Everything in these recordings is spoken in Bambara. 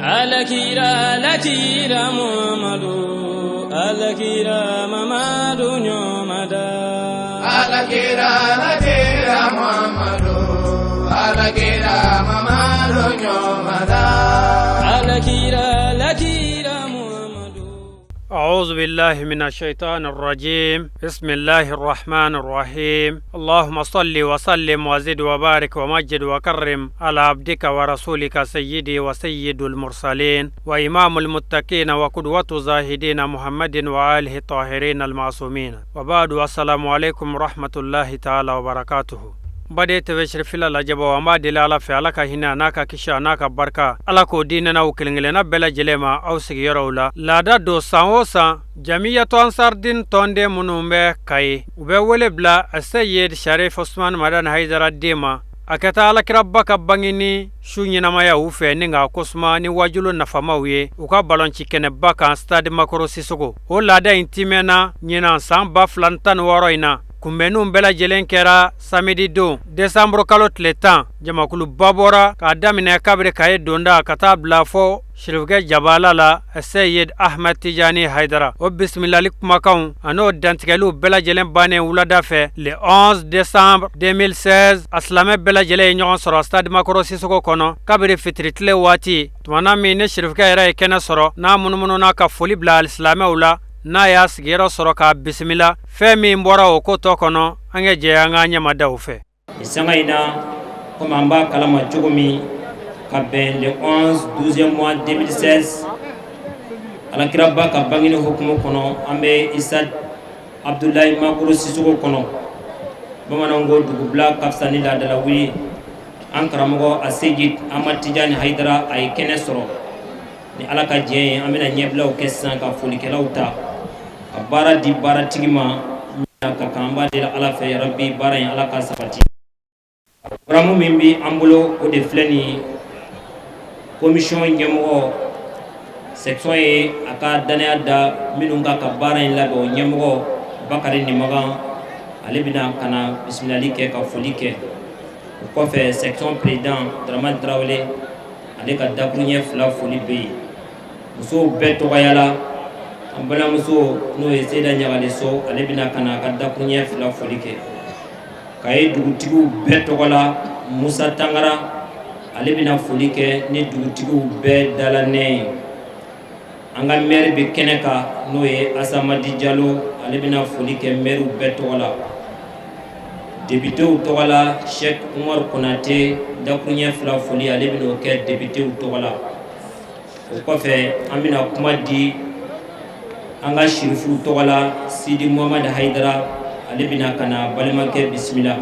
Alakira Muhammadu, Alakira Mamadu Nyomada. Alakira Muhammadu, Alakira Mamadu Nyomada. Alakira Muhammadu. أعوذ بالله من الشيطان الرجيم. بسم الله الرحمن الرحيم. اللهم صل وسلم وزد وبارك ومجد وكرم على عبدك ورسولك سيدي وسيد المرسلين وإمام المتقين وقدوة الزاهدين محمد وآله الطاهرين المعصومين وبعد. السلام عليكم ورحمة الله تعالى وبركاته. Bade tebeshir fila la jaba wa ma dila ala fe ala ka hina naka kisha naka barka ala ko dina na ukilingile na bela jelema au sigiyoro la da do sanwosa jamiya to ansar din tonde munumbe kai ube wele bla Sayyid Sharif Usman Madan Haidara Dema akata ala kirabba ka bangini shunyina maya ufe ninga kusma ni wajulo na famawiye uka balon chikene baka stade makoro sisoko o la da intimena nyina samba flantan woroina kumbenu mbela jelen kera samedi do Desembre kalo tletan jamakulu babora ka damine kabre kaye donda kata blafo shirifge jabala la Sayyid Ahmed Tijani Haidara o bismillah likmakaun ano dantigelu bela jelen bane wulada fe le 11 décembre 2016 aslame bela jelen nyon soro stade makoro sisoko kono kabre fitritle wati tumana mine shirifge era kena soro na munumuno na ka foli bla al-islamé ula na ya sigero soro ka bismillah femi mbora o ko to kono ange je anga nyama daw fe isangaina comme amba kalama chugumi ka ben le 12e mois 2016 ala kiraba ka bangini hukumu kono ambe Isad Abdullahi Makuru Sisuko kono bamanango dugubla kapsani la dalawi ankaramogo Sayyid Ahmed Tijani Haidara ay kene soro ni ala ka je amina nyebla o kessan ka folikela uta bara di bara tigima ka kamba de ala fe rabbi bara ya ala ka sabati ramu mimbi ambulo o de fleni commission nyemo section e aka dania da minunga ka bara en labo nyemo bakari ni maga alibina kana bismillah ke ka folike ko fe section président Draman Traoré ale ka dabrunya fla foli be muso beto yala ambala muso no eseda nyagale so ale bina kana kadda kunye fila folike kay dugutigu beto wala Musa Tangara ale bina folike ni dugutigu be dalane anga maire be keneka no e Asamadi Diallo ale bina folike maire beto wala député to wala Cheikh Umar Konate da kunye fila foli ale bina ke député to wala ko fe amina kuma di anga shirifu togala Sidi Muhammad Haidara ale bina kana balimake bismillah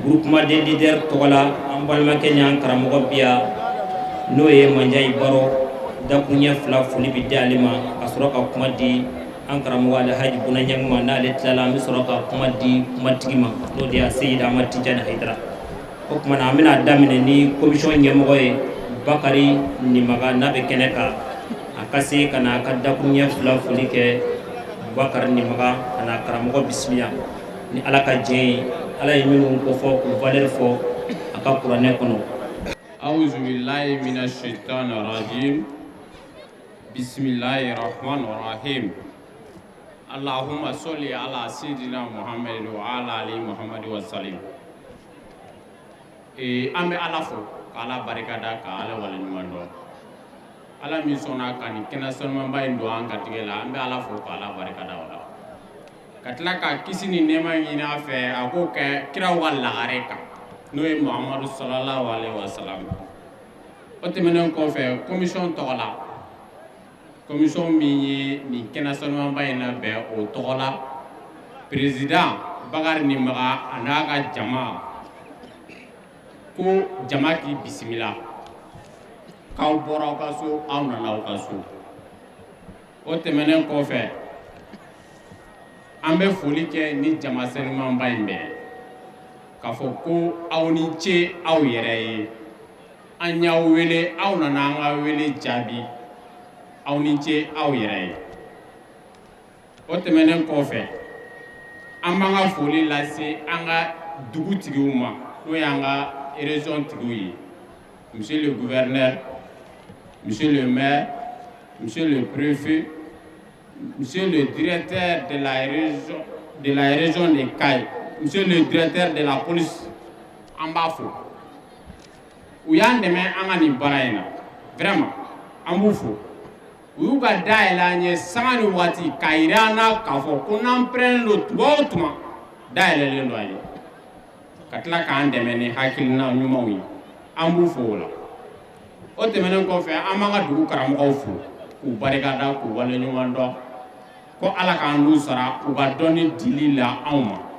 groupement des leaders togala am balimake nyan karamogo biya no ye manjay baro da kunya fla fuli bi dalima asura ka kuma di an karamogo ala haji bunanyang ma na le tala mi sura ka kuma di kuma tigima no dia Sayyid Ahmed Tijani Haidara ko kuma na amina damine ni commission nyemogo e Bakari ni maga nabe keneka akase kana kadda kunya fula fulike Bakar ni maga ana karamogo bismillah ni alaka je ala yiminu ko fo ko valer fo aka qur'ane kono a'udhu billahi minash shaitanir rajim bismillahir rahmanir rahim allahumma salli ala sayidina muhammad wa ala ali muhammad wa sallim ame alafo ala barikada ka ala wala nyumando ala mi sona kan kena sonma bay ndo an katigela ambe ala fo ka ala barikada wala katla ka kisini nema ngina fe ako ke kira wala areka no e muhammad sallallahu alaihi wasallam otemenen ko fe commission tola commission mi kena sonma bay na be o tola président bagar ni maga anaga jama ko jamaki bismillah kaw bora ka so aw na law ka so o temenen ko fe ambe foli ke ni jama selman baimbe ka fo ko aw ni che aw yere yi anya wele aw na na nga wele jabi aw ni che aw yere yi o temenen ko fe amanga foli lase anga dugutigiuma no yanga région tigoyi monsieur le gouverneur monsieur le maire, monsieur le préfet, monsieur le directeur de la région de Kaye, monsieur le directeur de la police an b'a fo u y'an dɛmɛ an ka nin baara in na vraiment an b'u fo u y'u ka dayɛlɛ an ye sanga ni waati k'a yira an na k'a fɔ ko n'an pɛrɛnnen don tuma o tuma dayɛlɛlen don an ye ka tila k'an dɛmɛ ni hakilina ɲumanw ye an b'u fo o la o tɛmɛnen kɔfɛ an b'an ka dugu karamɔgɔw fo k'u barikada k'u waleɲuman dɔn ko ala k'an n'u sara u ka dɔnni dili la anw ma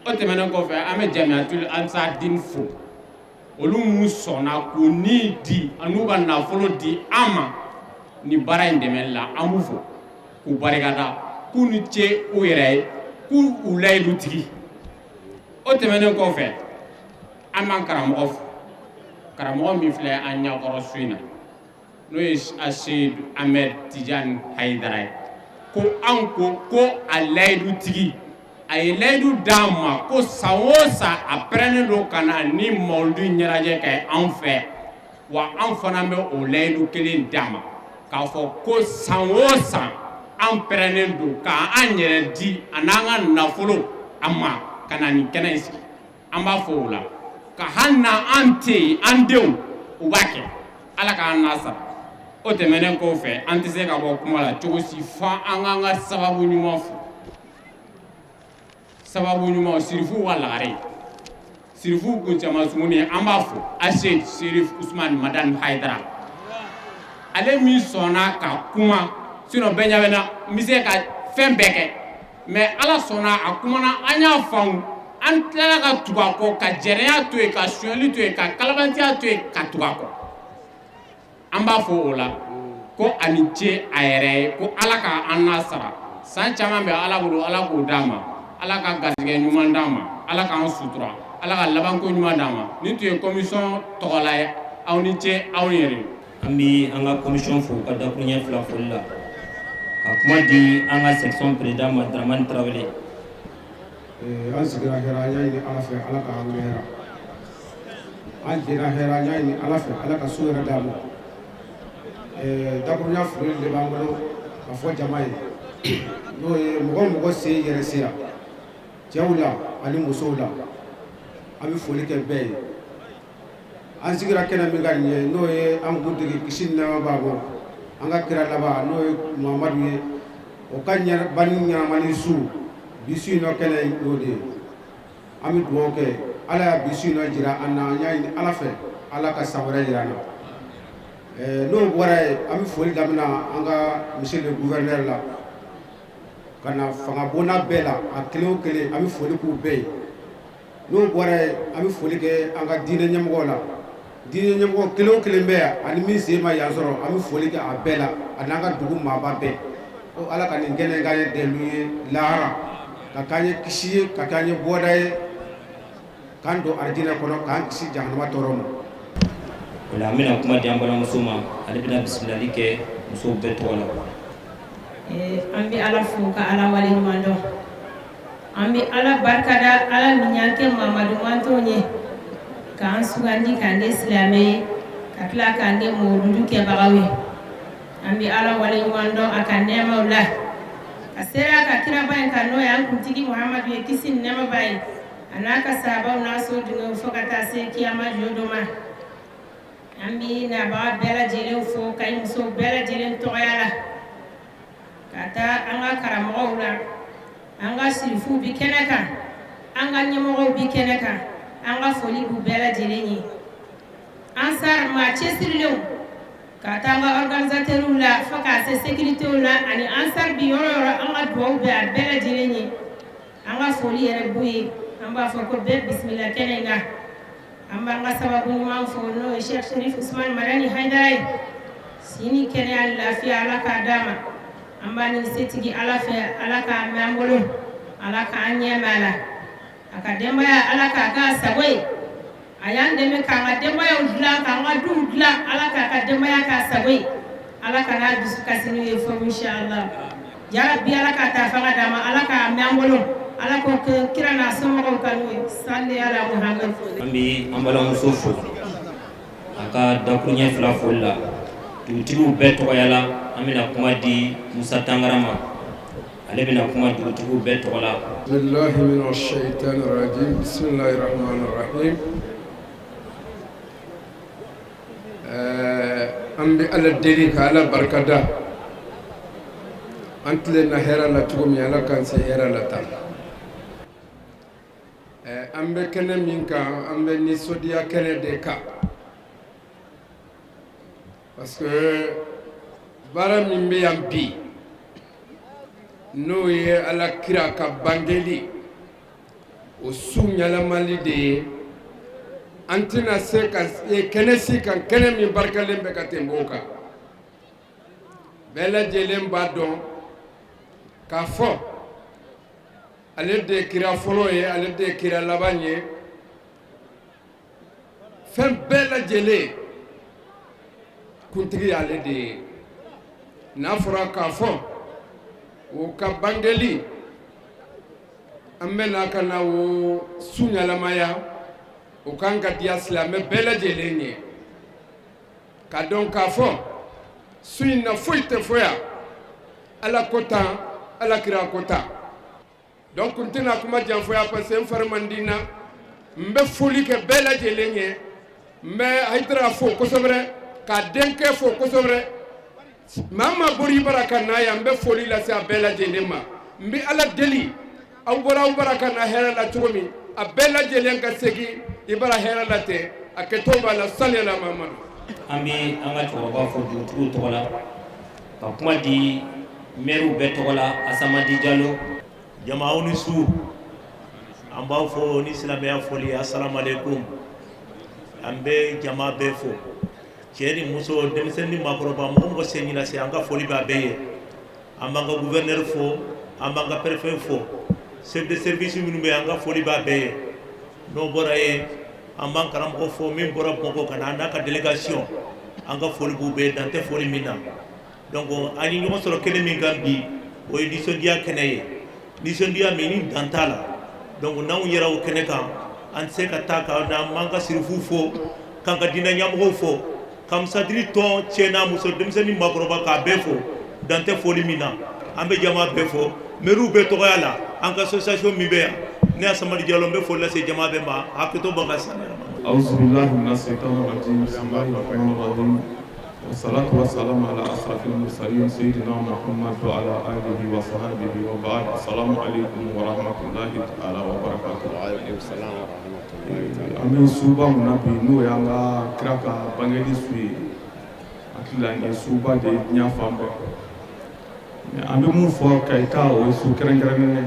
o tɛmɛnen kɔfɛ an bɛ jamiyatul ansardin fo olu minnu sɔnna k'u ni di an'u ka nafolo di an ma ni baara in dɛmɛli la an b'u fo k'u barikada k'u ni ce u yɛrɛ ye k'u layilutigi o tɛmɛnen kɔfɛ an b'an karamɔgɔ fo karamɔgɔ min filɛ an ɲɛkɔrɔ su in na n'o ye Seyid Ahmed Tidiane Hayidara ye ko an ko a layilutigi a ye layidu d'an ma ko san o san a pɛrɛnnen don ka na ni mawuludu ɲɛnajɛ kɛ an fɛ wa an fana bɛ o layidu kelen d'a ma k'a fɔ ko san o san an pɛrɛnnen don k'an yɛrɛ di a n'an ka nafolo a ma ka na nin kɛnɛ in sigi an b'a fɔ o la ka hali n'an tɛ yen an denw u b'a kɛ ala k'an n'a sara o tɛmɛnen kɔfɛ an tɛ se ka bɔ kuma la cogo si fɔ an k'an ka sababu ɲuman fo sababu ɲuman sirifu wa lagare sirifu kuncɛman sumuni an b'a fo Seyid Sirif Usman Madani Hayidara ale min sɔnna ka kuma sinon bɛɛ ɲɛ bɛ na n bɛ se ka fɛn bɛɛ kɛ mais ala sɔnna a kumana an y'a faamu an tilala ka tugu a kɔ ka jɛnɛya to yen ka sonyɛli to yen ka kalabantiya to yen ka tugu a kɔ an b'a fɔ o la ko a ni ce a yɛrɛ ye ko ala k'an n'a sara san caman bɛ ala bolo ala k'o d'a ma ala ka garijɛgɛ ɲuman d'a ma ala k'an sutura ala ka labanko ɲuman d'a ma nin tun ye commission tɔgɔla ye aw ni ce aw yɛrɛ an bɛ an ka commission fo ka dakuruɲɛ fila foli la ka kuma di an ka section président ma Dramani Tarawele an sigira hɛrɛ an y'a ɲini ala fɛ ala k'an mɛra an jɛra hɛrɛ an y'a ɲini ala fɛ ala ka so yɛrɛ d'a ma dakuruɲɛ foli de b'an bolo ka fɔ jama ye n'o ye mɔgɔ mɔgɔ se yɛrɛ se yan cɛw la ani musow la an bɛ foli kɛ bɛɛ ye an sigira kɛnɛ min ka nin ye n'o ye an kuntigi kisi ni nɛɛma b'a bɔ an ka kira laban n'o ye Muhamadu ye o ka bani ɲɛnamani su bi su in nɔ kɛnɛ y'o de ye an bɛ dugawu kɛ ala y'a bi su in nɔ jira an na an y'a ɲini ala fɛ ala ka san wɛrɛ jira an na n'o bɔra ye an bɛ foli daminɛ an ka monsieur le gouverneur la ka na fanga bonda bɛɛ la a kelen o kelen an bɛ foli k'u bɛɛ ye n'o bɔra ye an bɛ foli kɛ an ka diinɛ ɲɛmɔgɔw la diinɛ ɲɛmɔgɔ kelen o kelen bɛ yan ani min sen ma yan sɔrɔ an bɛ foli kɛ a bɛɛ la a n'an ka dugu maaba bɛɛ ko ala ka nin kɛnɛ k'an ye dɛlu ye lahara ka k'an ye kisi ye ka k'an ye bɔda ye k'an don arijinɛ kɔnɔ k'an kisi jahanama tɔɔrɔ ma. o la an bɛna kuma di an balimamuso ma ale bɛna bisimilali kɛ musow bɛɛ tɔgɔ la. an bɛ ala fo ka ala waleɲuman dɔn an bɛ ala barikada ala min y'an kɛ mamadu mantonw ye k'an sugandi k'an kɛ silamɛ ye ka tila k'an kɛ mawuludu kɛbagaw ye an bɛ ala waleɲuman dɔn a ka nɛɛmaw la ka sera a ka kiraba in kan n'o ye an kuntigi Muhamadu ye kisi ni nɛɛma b'a ye a n'a ka sahabaw n'a so dunkew fo ka taa se kiyama jo dɔ ma an bɛ nabaga bɛɛ lajɛlen fo ka musow bɛɛ lajɛlen tɔgɔya la ka taa an ka karamɔgɔw la an ka sirifu bi kɛnɛ kan an ka ɲɛmɔgɔw bi kɛnɛ kan an ka foli b'u bɛɛ lajɛlen ye an sar maa cɛsirilenw ka taa an ka organisateurs la fo ka se sécuritéw la ani an sar bi yɔrɔ yɔrɔ an ka dugawu bɛ a bɛɛ lajɛlen ye an ka foli yɛrɛ b'u ye an b'a fɔ ko bɛɛ bisimila kɛnɛ in kan an b'an ka sababu ɲuman fɔ n'o ye Cheikh Sherif Usman Madani Hayidara ye sini kɛnɛya lafiya ala k'a d'a ma an b'a ɲini setigi ala fɛ ala k'a mɛn an bolo ala k'an ɲɛma a la a ka denbaya ala k'a k'a sago ye a y'an dɛmɛ k'an ka denbayaw dilan k'an ka duw dilan ala k'a ka denbaya k'a sago ye ala ka n'a dusu kasi n'u ye fɔ inshallah yarabi ala k'a ta fanga d'a ma ala k'a mɛn an bolo ala ko kira n'a somɔgɔw ka n'u ye salli ala Muhammad. an bɛ an balimamuso fo a ka dakuruɲɛ fila foli la dugutigiw bɛɛ tɔgɔya la an bɛna kuma di Musa Tangara ma ale bɛna kuma dugutigiw bɛɛ tɔgɔ la. Billahi minash shaitanir rajim. Bismillahir rahmanir rahim. An bɛ Ala deli ka Ala barikada an tilen na hɛrɛ la cogo min Ala k'an se hɛrɛ la tan. An bɛ kɛnɛ min kan an bɛ nisɔndiya kɛnɛ de kan parce que baara min bɛ yan bi n'o ye Ala kira ka bangeli o su ɲalamali de ye an tɛna se ka kɛnɛ si kan kɛnɛ min barikalen bɛ ka tɛmɛ o kan bɛɛ lajɛlen b'a dɔn k'a fɔ ale de ye kira fɔlɔ ye ale de ye kira laban ye fɛn bɛɛ lajɛlen kuntigi y'ale de ye n'a fɔra k'a fɔ o ka bangeli an bɛna ka na o su ɲalamaya o kan ka diya silamɛ bɛɛ lajɛlen ye ka dɔn k'a fɔ su in na foyi tɛ fɔ yan Ala ko tan Ala kira ko tan donc n tɛna kuma janfɔya parce que n fari man di n na n bɛ foli kɛ bɛɛ lajɛlen ye n bɛ Hayidara fo kosɛbɛ k'a denkɛ fo kosɛbɛ maa ma bɔra i bara ka na yan n bɛ foli lase a bɛɛ lajɛlen ma n bɛ Ala deli aw bara ka na hɛrɛ la cogo min a bɛɛ lajɛlen ka segin i bara hɛrɛ la ten a kɛtɔ b'a la sali ala Mamadu. An bɛ an ka cɛkɔrɔba fɔ dugutigiw tɔgɔ la ka kuma di mɛriw bɛɛ tɔgɔ la Asamadi Jalo. Jamaaw ni su an b'aw fɔ ni silamɛya foli assalamu alaikum an bɛ jama bɛɛ fo cɛ ni muso denmisɛnnin ni maakɔrɔba mɔgɔ mɔgɔ se ɲina se an ka foli b'a bɛɛ ye an b'an ka gouverneur fo an b'an ka préfet fo chef de service minnu bɛ an ka foli b'a bɛɛ ye n'o bɔra ye an b'an karamɔgɔ fo min bɔra Bamakɔ ka na an n'a ka délégation an ka foli b'u bɛɛ dan tɛ foli min na donc an ye ɲɔgɔn sɔrɔ kɛnɛ min kan bi o ye nisɔndiya kɛnɛ ye nisɔndiya min ni dan t'a la donc n'anw yɛrɛ o kɛnɛ kan an tɛ se ka taa ka na an b'an ka sirifu fo k'an ka diinɛ ɲɛmɔgɔw fo ka musadiri tɔn cɛ n'a muso denmisɛnnin ni maakɔrɔba k'a bɛɛ fo dan tɛ foli min na an bɛ jama bɛɛ fo mɛriw bɛɛ tɔgɔya la an ka association min bɛ yan ne Asamadi Jalo n bɛ foli lase jama bɛɛ ma hakɛto b'an ka sani la. A'udhu billahi minash shaitanir rajim. Bismillahir rahmanir rahim. والصلاة والسلام على أشرف المرسلين سيدنا محمد وعلى آله وصحبه وبعد السلام عليكم ورحمة الله تعالى وبركاته. وعليكم السلام ورحمة الله. أمين سوبا منابي نو يانغا كراكا بانجلي سوي أكلاني سوبا دي نيافام. أمين موفو كايتا ويسو كرنكرنة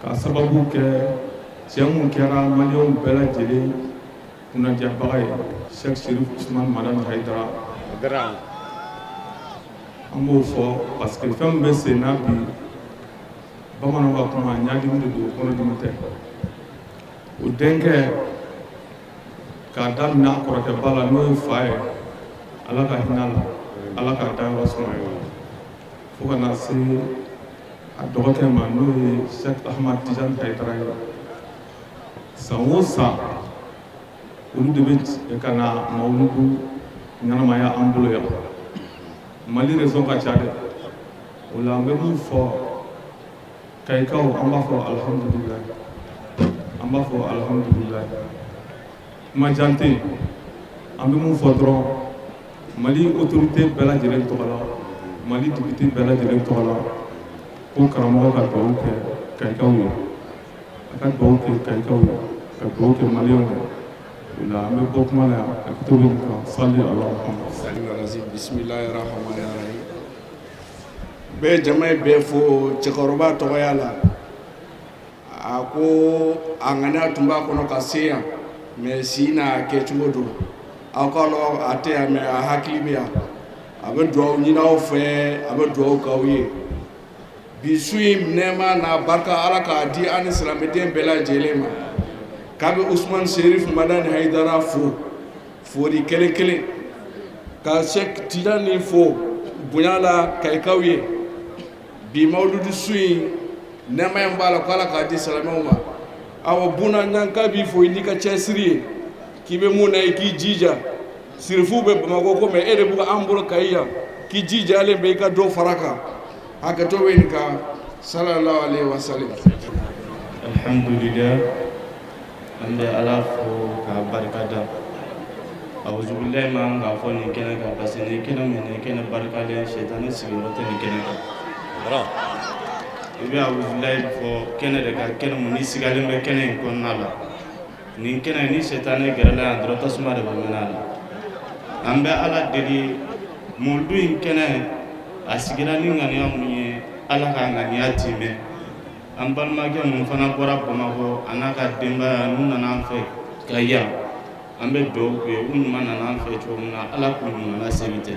كاسبابو كه سيامو كرا مليون بلا جلي kuna jabaye Sheikh Sherif Ousmane Madame Hayidara an b'o fɔ parce que fɛn bɛ sen na bi bamananw ka kuma ɲaadimi de don kɔnɔdimi tɛ o denkɛ k'a daminɛ a kɔrɔkɛba la n'o ye fa ye Ala ka hinɛ la Ala ka dayɔrɔ suma fo ka na se a dɔgɔkɛ ma n'o ye Sheikh Ahmad Tijani Hayidara ye san o san olu de bɛ ka na mawuludu ɲɛnamaya an bolo yan Mali région ka ca dɛ o la an bɛ mun fɔ Kayikaw an b'a fɔ alhamdulilayi an b'a fɔ alhamdulilayi kuma jan tɛ yen an bɛ mun fɔ dɔrɔn Mali autorité bɛɛ lajɛlen tɔgɔ la Mali député bɛɛ lajɛlen tɔgɔ la ko karamɔgɔ ka dugawu kɛ Kayikaw ye a ka dugawu kɛ Kayikaw ye ka dugawu kɛ maliyɛnw ye. لا أنا بقول ما أكتب لك صلي على محمد. بسم الله الرحمن الرحيم. بجمع بفو تقربا تويالا. أكو أغنى تبا كنا كسيا مسينا كتشودو. أكالو أتى أمي أحكيميا. أبى دعو نينا وفي أبى دعو كوي. بيسوي منما نبارك على كادي أنا سلامتين بلا جلما. Kabe Ousmane Sherif Madani Hayidara fo di kelen ka Sheikh Tijani fo bunyala Kayikaw ye bi mawludu suyi nema en bala kala ka di salamau ma awa buna nyanka bi fo indi ka cesiri kibe muna ki jija sirifu be Bamako ko mais ere buga ambolo kayya ki jijale be ka do faraka haka to wen ka sallallahu alaihi wasallam. Alhamdulillah, ande ala fo ka barkada auzu billahi ma nga fo ni kene ka basene kene mene kene barkale shaytan sigi wote ni kene ka bra ibe auzu billahi fo kene de ka kene muni sigale me kene ko nala ni kene ni shaytan gerala andro tasma de bamenala ambe ala dedi muldu in kene asigira ni ngani amunye ala ka ngani atime ambal magya mun fana bora Bamako anaka demba nuna na fe kaya ambe do ko unma na fe chomna ala ko na sebite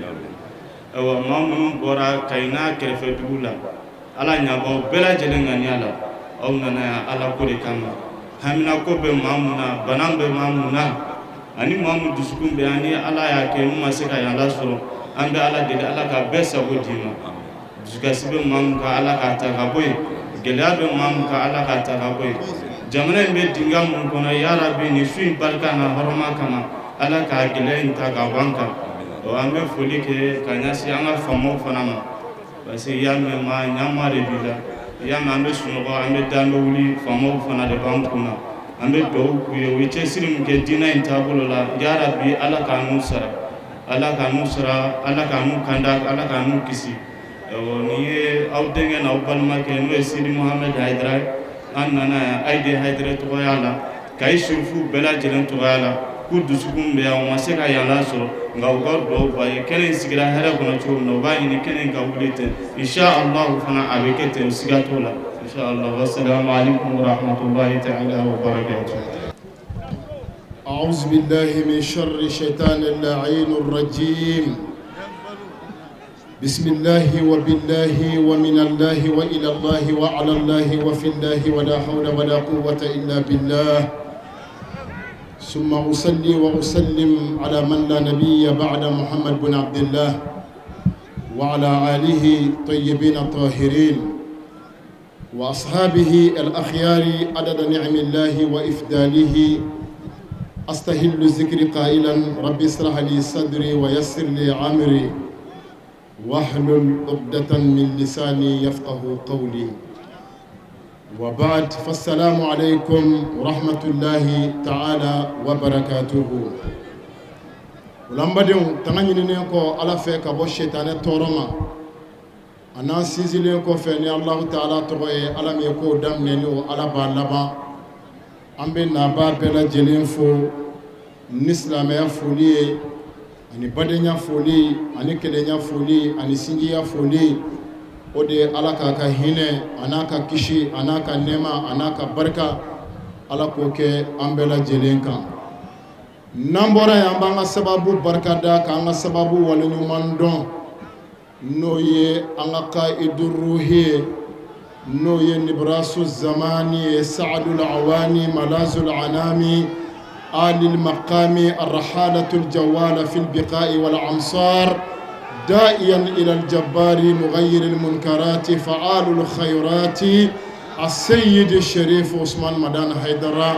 awa mamun bora kaina kerefe dugula ala nyabo bela jelengani ala au nana ala ko de kama hamina ko be mamuna banambe mamuna ani mamu dusukun be ani ala ya ke mu masika ya la soro ambe ala de ala ka besa godima dusuka sibe mamu ka ala ka ta ka boy gelado mamu ka ala ka ta ka boy jamana be dinga mun kono ya rabbi ni fi barka na horoma kama ala ka gele ta ka banka o ambe foli ke kanyasi anga famo fanama basi ya me ma nyama de bila ya ma ambe suno ko ambe dando wuli famo fana de bankuna ambe do ku ye wiche sirim ke dina intabulo la ya rabbi ala ka nusara ala ka nusara ala ka nu kanda ala ka nu kisi o ni awdenge na balma ke no sidi muhammad haidara annana aide haidara to yala kay shurfu bela jelen to yala ku dusugum be ya ma se ka yala so ngaw gar do baye kenen sigira hera kono to no baye ni kenen ka wulite insha Allah fana abekete sigato la insha Allah. Wassalamu alaikum wa rahmatullahi ta'ala wa barakatuh. أعوذ بالله من شر الشيطان اللعين الرجيم. بسم الله وبالله ومن الله وإلى الله وعلى الله وفي الله ولا حول ولا قوة إلا بالله. ثم أصلي وأسلم على من لا نبي بعد محمد بن عبد الله وعلى آله طيبين الطاهرين وأصحابه الأخيار عدد نعم الله وإفداله. أستهل الذكر قائلا رب اشرح لي صدري ويسر لي عمري واحلل عقدة من لساني يفقه قولي وبعد فالسلام عليكم ورحمة الله تعالى وبركاته. ولمبدون تغنينيكو على فيك أبو الشيطان تورما أنا سيزيلينكو فيني الله تعالى تغوي ألم يكو دم نينيو على بالبا أمبي نابا بلا جلين فو نسلامي فولي ani badenya foli ani kelenya foli ani sinjiya foli o de ala ka ka hine anaka kishi anaka nema anaka barka ala ko ke ambela jelenka nambora ya banga sababu barkada ka anga sababu walenu mandon noye anga ka idruhi noye nibrasu zamani sa'dul awani malazul anami آل المقام الرحالة الجوال في البقاء والأمصار دائيا إلى الجبار مغير المنكرات فعال الخيرات السيد الشريف عثمان مدان حيدرا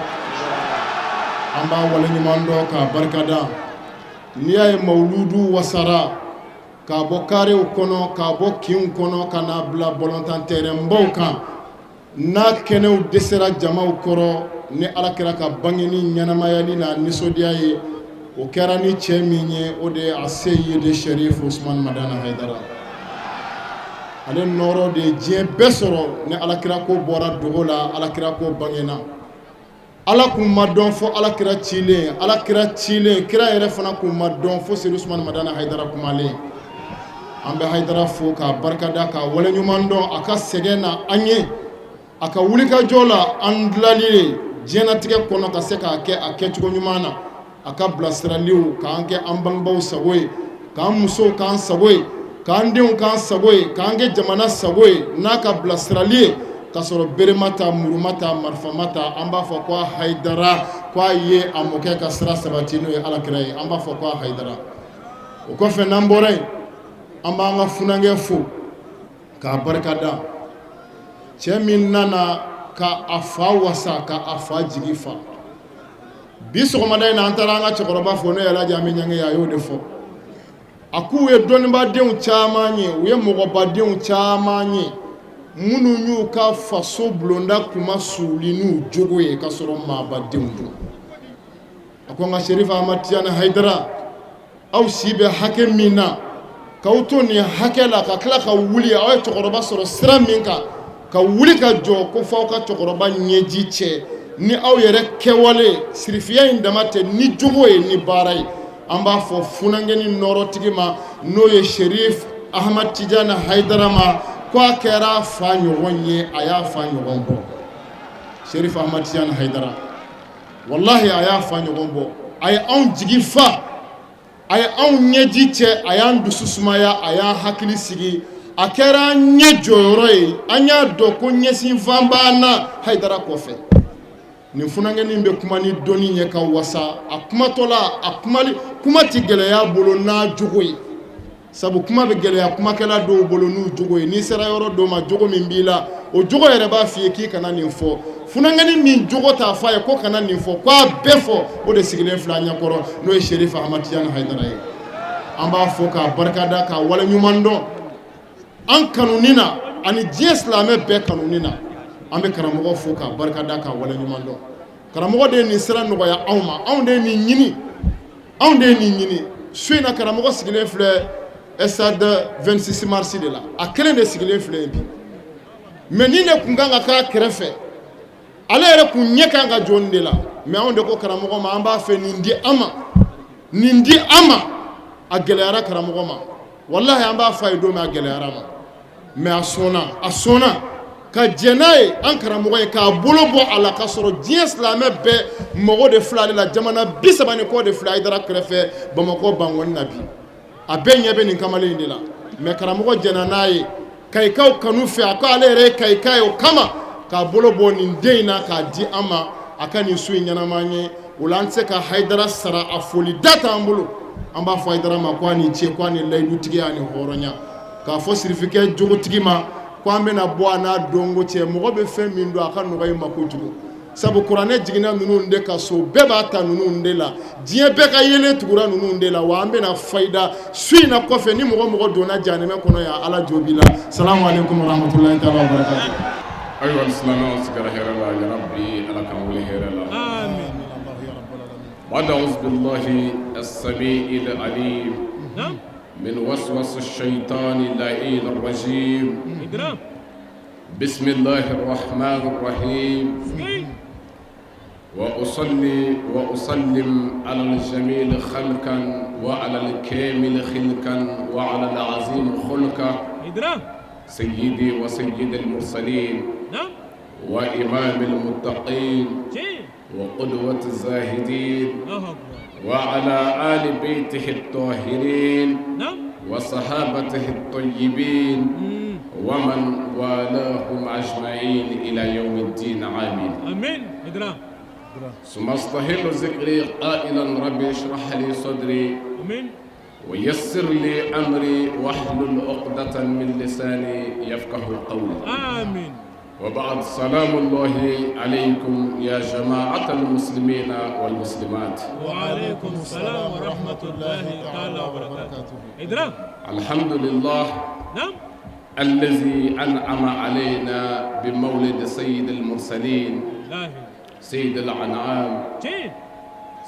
أما ولن يماندوكا بركدا نيا مولود وسرا كابو كاري وكونو كابو كيون كونو كنابلا بولونتان تيرمبوكا نا كنو دسرا جماو كورو ni alakira ka bangeni ɲanamayali na nisodiya ye o kɛra ni cɛ min ye o de a Seyidi Sherif Usman Madana Haidara ale nɔrɔ de diɲɛ bɛɛ sɔrɔ ni alakira ko bɔra dogo la alakira ko bangena ala kun ma dɔn fo alakira cilen kira yɛrɛ fana kun ma dɔn fo Seyidi Usman Madana Haidara kumalen an bɛ Haidara fo k'a barikada k'a waleɲuman dɔn a ka sɛgɛn na an ye a ka wulikajɔ la an dilali diɲɛnatigɛ kɔnɔ ka se k'a kɛ a kɛcogo ɲuman na a ka bilasiraliw k'an kɛ an bangebaaw sago ye k'an musow k'an sago ye k'an denw k'an sago ye k'an kɛ jamana sago ye n'a ka bilasirali ye k'a sɔrɔ berema ta muruma ta marifama ta an b'a fɔ ko a Haidara ko a ye a mɔkɛ ka sira sabati n'o ye alakira ye an b'a fɔ ko a Haidara o kɔfɛ n'an bɔra yen an b'an ka funanŋɛ fo k'a barikada cɛ min nana ka a fa wasa ka a fa jigi fa bi sɔgɔmada in na an taara an ka cɛkɔrɔba fo ne yɛrɛ jaa min ɲange a y'o de fɔ a k'u ye dɔnnibadenw caman ye u ye mɔgɔbadenw caman ye minnu y'u ka faso bulonda kuma suuli n'u jogo ye ka sɔrɔ maabadenw don a ko n ka Sherif Ahmad Tijani Haidara aw si bɛ hakɛ min na k'aw to nin hakɛ la ka tila ka wuli aw ye cɛkɔrɔba sɔrɔ sira min kan ka wuli ka jɔ ko f'aw ka cɛkɔrɔba ɲɛji cɛ ni aw yɛrɛ kɛwale sirifiya in dama tɛ ni jogo ye ni baara ye an b'a fɔ funangɛni nɔrɔtigi ma n'o ye Sherif Ahmad Tijani Haidara ma ko a kɛra fa ɲɔgɔn ye a y'a fa ɲɔgɔn bɔ Sherif Ahmad Tijani Haidara wallahi a y'a fa ɲɔgɔn bɔ a ye anw jigi fa a ye anw ɲɛji cɛ a y'an dusu sumaya a y'an hakili sigi a kɛra an ɲɛ jɔyɔrɔ ye an y'a dɔn ko ɲɛsinfan b'an na Haidara kɔfɛ nin funangɛni bɛ kuma ni dɔnni ye ka wasa a kumatɔ la a kuma tɛ gɛlɛya bolo n'a jogo ye sabu kuma bɛ gɛlɛya kumakɛla dɔw bolo n'u jogo ye n'i sera yɔrɔ dɔw ma jogo min b'i la o jogo yɛrɛ b'a f'i ye k'i kana nin fɔ funangɛni min jogo t'a fɔ a ye ko kana nin fɔ k'a bɛɛ fɔ o de sigilen filɛ an ɲɛkɔrɔ n'o ye Sherif Ahmad Tijani Haidara ye an b'a fɔ k'a barikada k'a waleɲuman dɔn an kanuni na ani diɲɛ silamɛ bɛɛ kanuni na an bɛ karamɔgɔ fo k'a barikada k'a waleɲuman dɔn karamɔgɔ de ye nin sira nɔgɔya anw ma anw de ye nin ɲini su in na karamɔgɔ sigilen filɛ estade 26 mars de la a kelen de sigilen filɛ yen bi mais ni ne kun kan ka k'a kɛrɛfɛ ale yɛrɛ kun ɲɛ kan ka jɔ nin de la mais anw de ko karamɔgɔ ma an b'a fɛ nin di an ma a gɛlɛyara karamɔgɔ ma wallahi an b'a fɔ a ye don min a gɛlɛyara ma mais a sɔnna ka jɛ n'a ye an karamɔgɔ ye k'a bolo bɔ a la ka sɔrɔ diɲɛ silamɛ bɛɛ mago de filɛ ale la jamana 30 ni kɔ de filɛ Haidara kɛrɛfɛ Bamakɔ Bangɔni na bi a bɛɛ ɲɛ bɛ nin kamalen in de la mais karamɔgɔ jɛna n'a ye kayikaw kanu fɛ a ko ale yɛrɛ ye kayika ye o kama k'a bolo bɔ nin den in na k'a di an ma a ka nin su in ɲɛnama ye o la an tɛ se ka Haidara sara a foli da t'an bolo an b'a fɔ Haidara ma ko a ni ce ko a ni layidutigiya ani hɔrɔnya k'a fɔ sirifikɛ jogotigi ma ko an bɛna bɔ a n'a donko cɛ mɔgɔ bɛ fɛn min don a ka nɔgɔ i ma kojugu sabu kuranɛ jiginna ninnu de ka so bɛɛ b'a ta ninnu de la diɲɛ bɛɛ ka yelen tugura ninnu de la wa an bɛna fayida su in na kɔfɛ ni mɔgɔ donna jahanɛmɛ kɔnɔ yan ala jo b'i la salamu aleykum wa rahmatulahi taala wa barakatuh ayiwa silamɛw sigara hɛrɛ la ya rabbi ala k'an wele hɛrɛ la amin بعد أعوذ بالله السميع العليم من وسوس الشيطان اللعين الرجيم بسم الله الرحمن الرحيم وأصلي وأسلم على الجميل خلقا وعلى الكامل خلقا وعلى العظيم خلقا سيدي وسيد المرسلين وإمام المتقين وقدوة الزاهدين وعلى آل بيته الطاهرين وصحابته الطيبين ومن والاهم أجمعين إلى يوم الدين آمين آمين ثم استهل ذكري قائلا ربي اشرح لي صدري ويسر لي أمري واحلل عقدة من لساني يفقه قولي آمين وبعد سلام الله عليكم يا جماعة المسلمين والمسلمات وعليكم السلام ورحمة الله تعالى وبركاته الحمد لله الذي أنعم علينا بمولد سيد المرسلين سيد الأنعام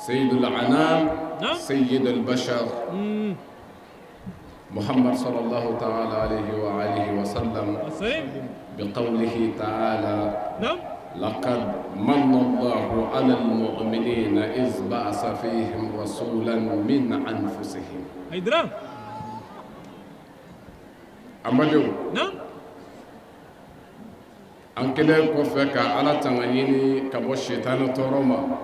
سيد الأنام سيد البشر محمد صلى الله تعالى عليه وآله وسلم بقوله تعالى لقد من الله على المؤمنين إذ بعث فيهم رسولا من أنفسهم أمدو أنكلي كوفك على تنغيني كبو الشيطان تورما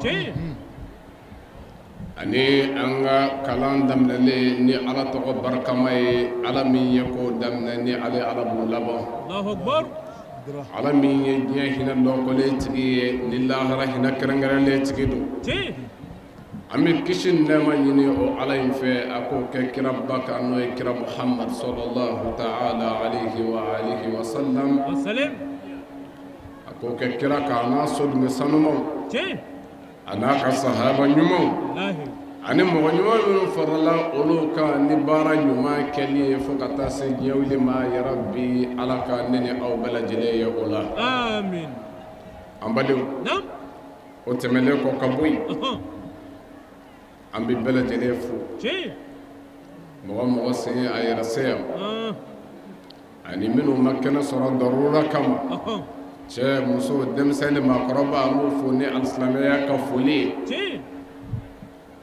ani an ka kalan daminɛlen ni ala tɔgɔ barikama ye ala min ye ko daminɛ ni ale ala b'u laban ala min ye diɲɛ hinɛ lɔkɔlen tigi ye ni lahara hinɛ kɛrɛnkɛrɛnlen tigi don an bɛ kisi ni nɛɛma ɲini o ala in fɛ a k'o kɛ kira ba kan n'o ye kira muhammad sallallahu ta'ala alayhi wa alihi wa sallam a k'o kɛ kira kan n'a so dumi sanumaw anaka sahaba nyumo ani mo nyumo min farala uluka ni bara nyuma keli fo kata se nyawli ma ya rabbi alaka nene aw bala jele ya ula amin ambade nam o temele ko kabuy ambi bala jele fu ci mo se ay rasaya ani minu makkana sura darura kama che muso demsene ma qoroba mo foni al-islamiyya ka foli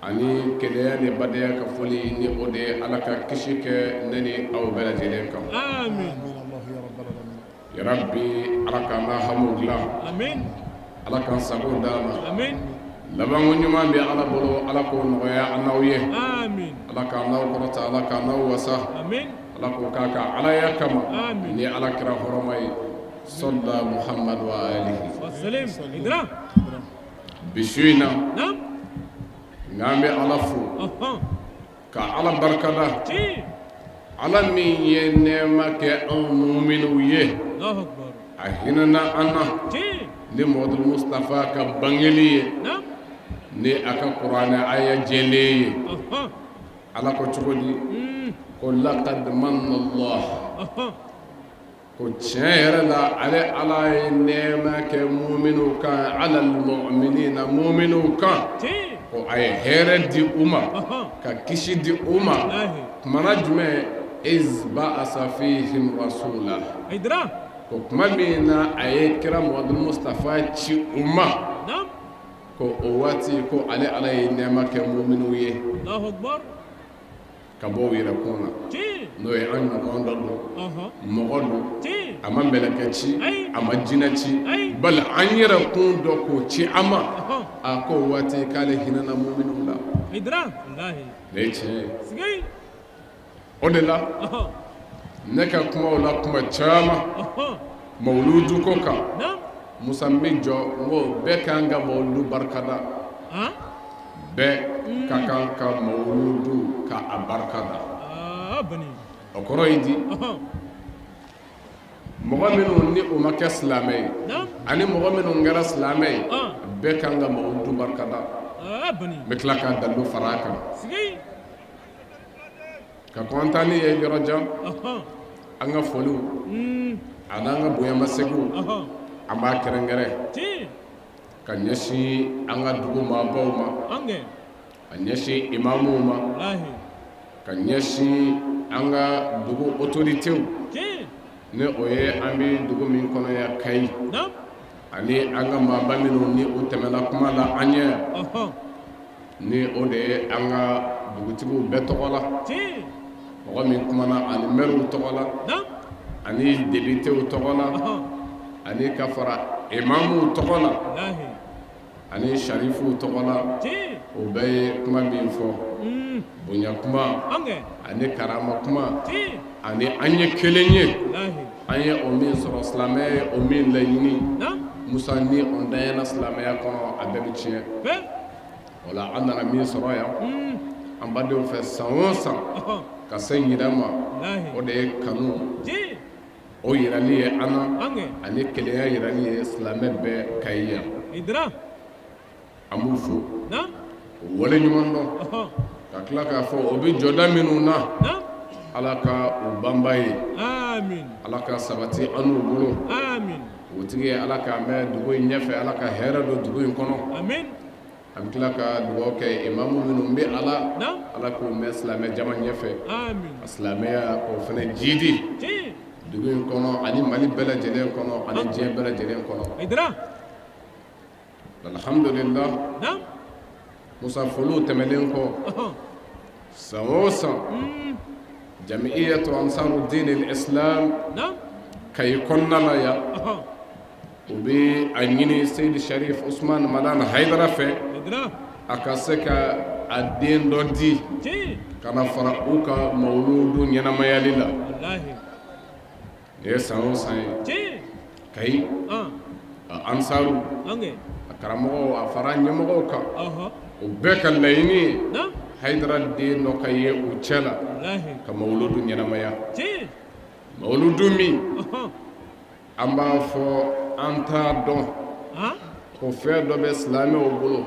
ani keleya ni badaya ka foli ni ode alaka kishike nani aw bala jele kam amin ya rabbi alaka ma hamudla amin alaka sago dama amin labango nyuma bi ala bolo alako noya anawiye amin alaka naw korata alaka naw wasa amin alako kaka ala ya kama ni alakira horomay صلى محمد وآله وسلم إدرا بشوينا نعم نعم علفو كعلى بركة على مين ينمك المؤمن ويه الله أكبر أهيننا أنا لمود المصطفى كبنجلي نعم ني أكا قرآن آية جلي على كتبني قل لقد من الله وشير لا على نعمة كمؤمنوك على المؤمنين مؤمنوك وأي هير دي أمة ككشي دي أمة منجمة إذ بأس فيهم رسولا إدرا وكما بينا أي كرام ود المصطفى تشي أمة نعم كو أواتي كو على نعمة كمؤمنوية الله أكبر kabo yira kuna no e an no do mogodo ama belakaci ama jinaci bal an yira kun do ko ci ama ako wati kale hinana mu'minu la idra wallahi leche sigay odela neka kuma wala kuma chama mawludu koka musammi jo ngo be kanga mawludu barkada be kakan ka mawludu ka abarkada bani okoro idi mogo minnu ni o ma kɛ silamɛ ye ani mogo minnu kɛra silamɛ ye bɛɛ kan ka mawludu barkada n bɛ tila ka dalu fara a kan ka kɔntanni ye yɔrɔ jan an ka foliw an'an ka bonyamasegin an b'a kɛrɛnkɛrɛ ka ɲɛsin an ka dugu maabaw ma ka ɲɛsin imamuw ma ka ɲɛsin an ka dugu autoritew ne o ye an bɛ dugu min kɔnɔ ya Kayi ani an ka maaba minnu ni o tɛmɛna kuma la an ɲɛ ni o de ye an ka dugutigiw bɛɛ tɔgɔ la mɔgɔ min kumana ani mɛriw tɔgɔ la ani debitew tɔgɔ la ani ka fara imamuw tɔgɔ la ani sharifuw tɔgɔ la o bɛɛ ye kuma min fɔ bonya kuma ani karama kuma ani an ye kelen ye an ye o min sɔrɔ silamɛya ye o min laɲini musa ni o dayana silamɛya kɔnɔ a bɛɛ bɛ tiɲɛ o la an nana min sɔrɔ yan an badenw fɛ san o san ka se yɛrɛ ma o de ye kanu o yirali ye an na ani kelenya yirali ye silamɛ bɛɛ Kayi yan an b'u fo o wale ɲuman dɔn ka tila k'a fɔ o bɛ jɔda minnu na ala ka o banba ye ala ka sabati an n'u bolo o tigi ye ala k'a mɛn dugu in ɲɛfɛ ala ka hɛrɛ don dugu in kɔnɔ an bɛ tila ka dugawu kɛ imamu minnu bɛ ala k'o mɛn silamɛ jama ɲɛfɛ a silamɛya o fana jidi dugu in kɔnɔ ani Mali bɛɛ lajɛlen kɔnɔ ani diɲɛ bɛɛ lajɛlen kɔnɔ alhamdulillah musa foliw tɛmɛlen kɔ san o san jamiyatu ansaruddin al-islam Kayi kɔnɔna la yan u bɛ a ɲini Seydi Sharif Usman Madan Haidara fɛ a ka se ka a den dɔ di ka na fara u ka mawludu ɲɛnamayali la nin ye san o san ye Kayi a ansaru a karamɔgɔw a fara ɲɛmɔgɔw kan o bɛɛ ka laɲini ye Haidara den dɔ ka ye u cɛ la ka mawludu ɲɛnamaya mawludu min an b'a fɔ an t'a dɔn ko fɛn dɔ bɛ silamɛw bolo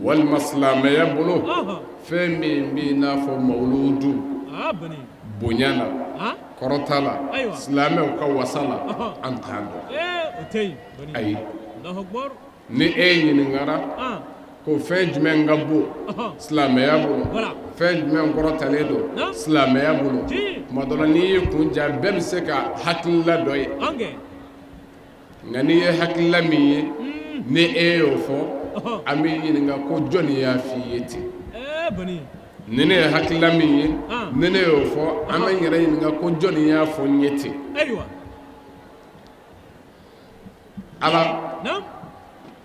walima silamɛya bolo fɛn min b'i n'a fɔ mawuludu bonya la kɔrɔta la silamɛw ka wasa la an t'a dɔn ayi ni e ɲininkara ko fɛn jumɛn ka bon silamɛya bolo fɛn jumɛn kɔrɔtalen don silamɛya bolo tuma dɔ la n'i y'i kun ja bɛɛ bɛ se ka hakilila dɔ ye nka n'i ye hakilila min ye ni e y'o fɔ an b'i ɲininka ko jɔnni y'a f'i ye ten ni ne ye hakilila min ye ni ne y'o fɔ an bɛ n yɛrɛ ɲininka ko jɔnni y'a fɔ n ye ten ala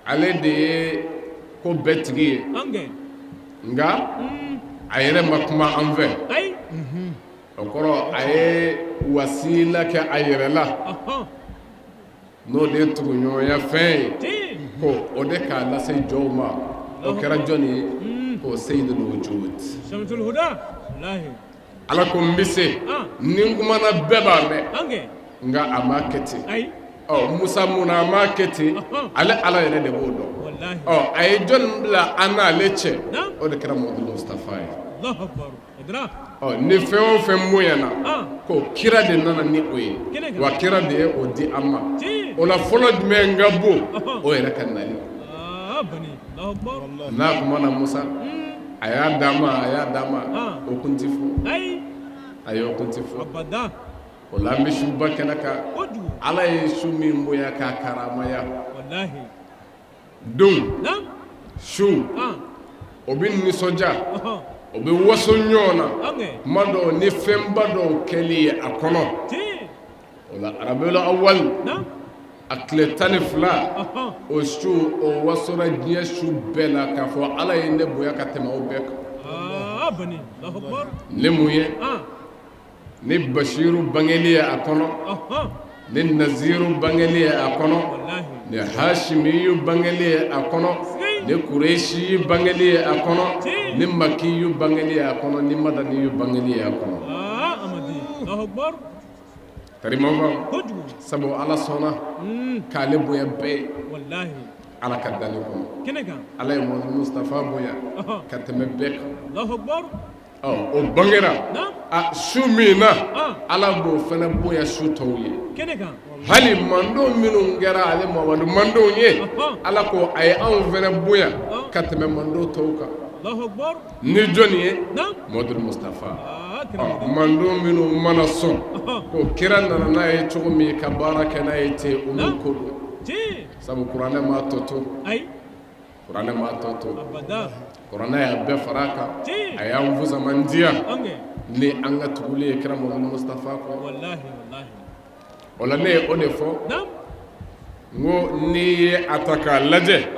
ale de ye ko bɛɛ tigi ye nka a yɛrɛ ma kuma an fɛ o kɔrɔ a ye wasila kɛ a yɛrɛ la n'o de ye tuguɲɔgɔnya fɛn ye ko o de k'a lase jɔnw ma o kɛra jɔnni ye ko Seydul Wujud ala ko n bɛ se ni n kumana bɛɛ b'a mɛn nka a ma kɛ ten Musa munna a ma kɛ ten ale ala yɛrɛ de b'o dɔn a ye jɔnni bila an n'ale cɛ o de kɛra Muhamadu Mustafa ye ni fɛn o fɛn bonyana ko kira de nana ni o ye wa kira de ye o di an ma o la fɔlɔ jumɛn ka bon o yɛrɛ ka nali n'a kuma na Musa a y'a d'a ma o kun ti fɔ a ye o kun ti fɔ o la an bɛ suba kɛnɛ kan ala ye su min bonya k'a karamaya don su o bɛ nisɔndiya o bɛ waso ɲɔgɔn na kuma dɔw ni fɛnba dɔw kɛli ye a kɔnɔ o la Rabiul Awwal a tile 12 o su o wasora diɲɛ su bɛɛ la k'a fɔ ala ye ne bonya ka tɛmɛ o bɛɛ kan ne mun ye ni Bashiru bangeli ye a kɔnɔ ni Naziru bangeli ye a kɔnɔ ni Hashimiyu bangeli ye a kɔnɔ ni Kureshi bangeli ye a kɔnɔ ni Makiyu bangeli ye a kɔnɔ ni Madaniyu bangeli ye a kɔnɔ karimama sabu ala sɔnna k'ale bonya bɛɛ ala ka dali kɔnɔ ala ye Muhamadu Mustafa bonya ka tɛmɛ bɛɛ kan o bangera su min na ala b'o fana bonya su tɔw ye hali mandenw minnu kɛra ale Muhamadu mandenw ye ala ko a ye anw fana bonya ka tɛmɛ mandenw tɔw kan ni jɔnni ye Muhamadu Mustafa mandenw minnu mana sɔn ko kira nana n'a ye cogo min ka baara kɛ n'a ye ten o m'o ko don sabu kuranɛ m'a tɔ to kuranɛ m'a tɔ to kuranɛ y'a bɛɛ fara a kan a y'an fusaman diya ni an ka tuguli ye kira Muhamadu Mustafa kɔ o la ne ye o de fɔ n ko n'i ye a ta k'a lajɛ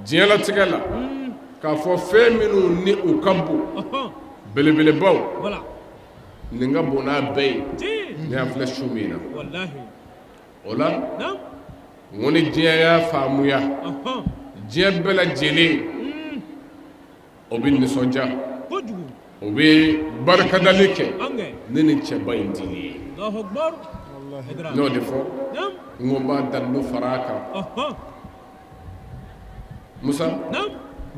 diɲɛlatigɛ la k'a fɔ fɛn minnu ni u ka bon belebelebaw nin ka bon n'a bɛɛ ye ne y'a filɛ su min na o la n ko ni diɲɛ y'a faamuya diɲɛ bɛɛ lajɛlen o bɛ nisɔndiya o bɛ barikadali kɛ ne ni cɛba in dili ye n'o de fɔ n ko n b'a dalilu fara a kan Musa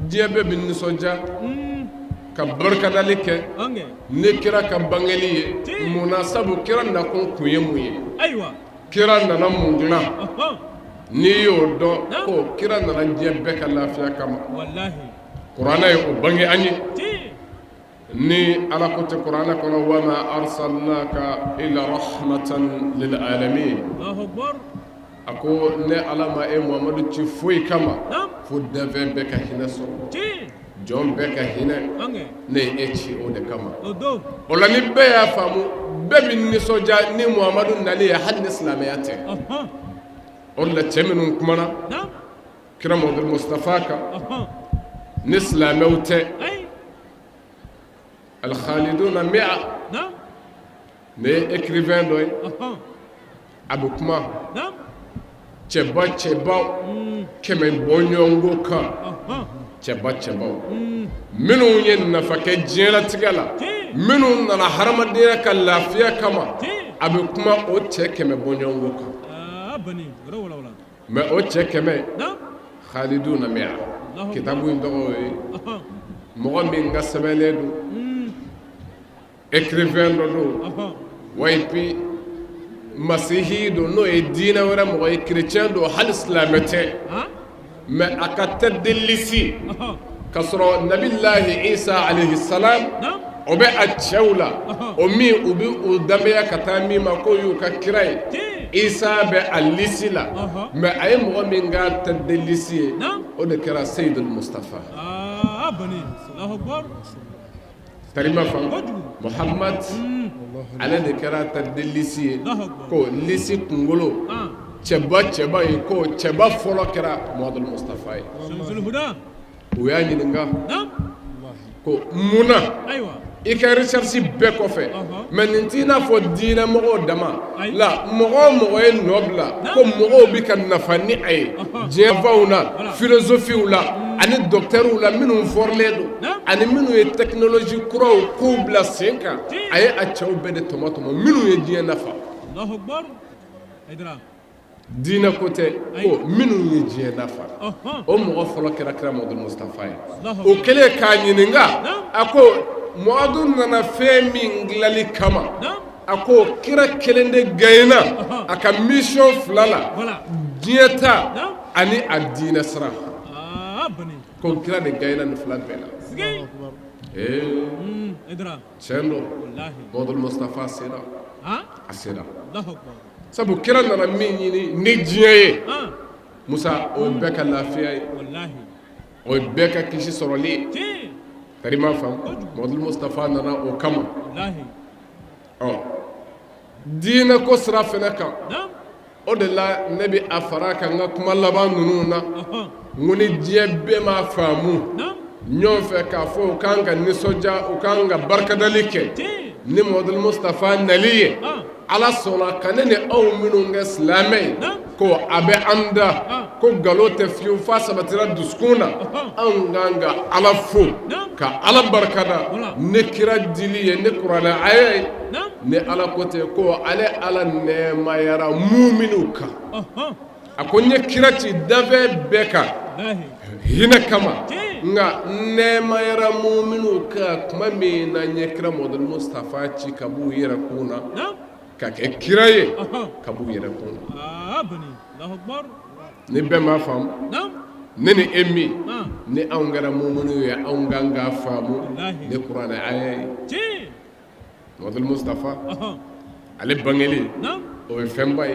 diɲɛ bɛɛ bɛ nisɔndiya ka barikadali kɛ ne kira ka bangeli ye munna sabu kira nakun kun ye mun ye kira nana mun dilan n'i y'o dɔn ko kira nana diɲɛ bɛɛ ka lafiya kama kuranɛ ye o bange an ye ni ala ko tɛ kuranɛ kɔnɔ wa ma arsalnaka illa rahmatan lil alamin a ko ne ala ma e Muhamadu ci foyi kama fo danfɛn bɛɛ ka hinɛ sɔrɔ jɔn bɛɛ ka hinɛ ne ye e ci o de kama o la ni bɛɛ y'a faamu bɛɛ bɛ nisɔndiya ni Muhamadu nali ye hali ni silamɛya tɛ o de la cɛ minnu kumana kira Muhamadu Mustafa kan ni silamɛw tɛ al-Khaliduna mi'a ne ye écrivain dɔ ye a bɛ kuma cɛbaw kɛmɛ bɔɲɔgɔnko kan cɛbaw minnu ye nafa kɛ diɲɛlatigɛ la minnu nana hadamadenya ka lafiya kama a bɛ kuma o cɛ kɛmɛ bɔɲɔgɔnko kan mais o cɛ kɛmɛ khaliduna mea kitabu ndogo mo min ga sabeledu écrivain do waypi masihi do no e dina wara mo e chrétien do hal islamete ma akatta delisi kasro nabillahi isa alayhi salam obe achawla o mi ubi udambeya katami ma ko yu ka kirai isa be alisila ma ay mo min ga tadelisi o de kira sayyid al mustafa bani Allahu akbar tarima fam muhammad ala de kira tadelisi ko lisi kungolo cheba ko cheba folo kira modul mustafa shamsul huda o ya nyinga ko muna aywa ika recherche be ko fe men ntina fo dina mo dama la mo e nobla ko mo bi kan nafani ay je fauna philosophie wala ani docteur wala minu forledo ani minu e technologie kro ko bla 5 ay a chaw be de tomato minu e je nafa Allahu akbar idra dina kote ko minu ye je nafa o mo folo kira modul mustafa o kele ka nyininga ako modun nana femi nglali kama ako kira kelende gayna aka mission flala dieta ani adina sra ko kira de gayna ni flala bela idra chendo wallahi modul mustafa sira asira Allahu akbar sabu kira nana min yini ni diye musa o beka lafiya wallahi o beka kishi soroli karima fam modul mustafa nana o kama wallahi dina ko sira fena kan o de la nabi afaraka nga kuma laban nunu na ngoni diye be ma famu ñoo fe ka fo kanga ni soja o kanga barkadalike ni modul mustafa naliye ala sona kanene aw minnu nga silamɛ ko abe anda ko galote fiu fa sabatira duskuna an ganga ala fo ka ala barkada ne kira dili ye ne qur'ana aye ne ala kote ko ale ala ne mayara mu'minu ka akonye kira ti dave beka hina kama nga ne mayara mu'minu ka kuma me na nyekira modul mustafa ci kabu yera kuna ka ke kiraye kabu yera kun bani Allahu akbar ni be ma fam ne ni emmi ni angara mumunu ya anganga famu ne qur'ana ay modul mustafa ale bangeli o fembay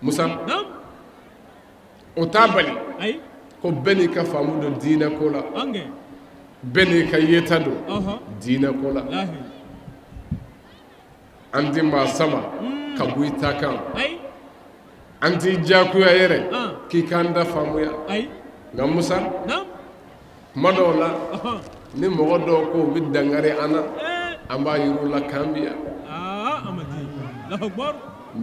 musa o tabali ay ko beni ka famu do dina ko la beni ka yeta do dina ko la andi ma sama ka buita kan anti jakuya yere ki kanda famuya nga musa madola ni mogodo ko bidangare ana amba yuru la kambia amati Allahu akbar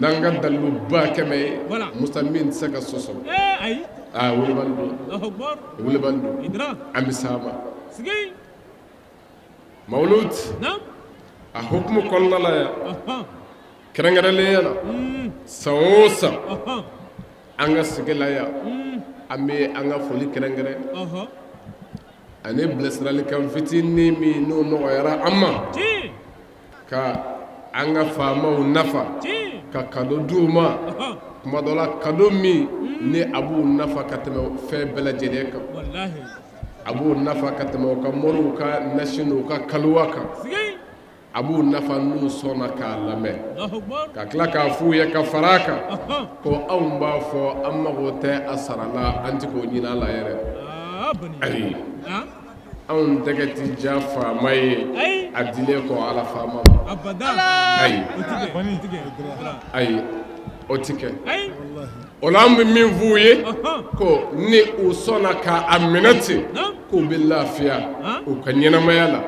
danga dalu ba keme musa min saka soso ay wuli bandu Allahu akbar wuli bandu idra ami sama sigi mawlud a hukmu konnala ya kerengere yana saosa anga sigela ya ame anga foli kerengere ane blesrali kam fitini mi no no yara amma ka anga fama nafa ka kado duma kuma dola kado mi ne abu nafa kateme fe bela jede ka wallahi abu nafa kateme ka moru ka national ka kalwaka abu nafa nu sona ka lame ka kila ka fu ye ka faraka ko aw ba fo amma gote asarala anti ko nyina la yere ay aw degati jafa may adile ko ala fama abada ay otike olam min vuye ko ni usona ka aminati ko billafiya o kanyana mayala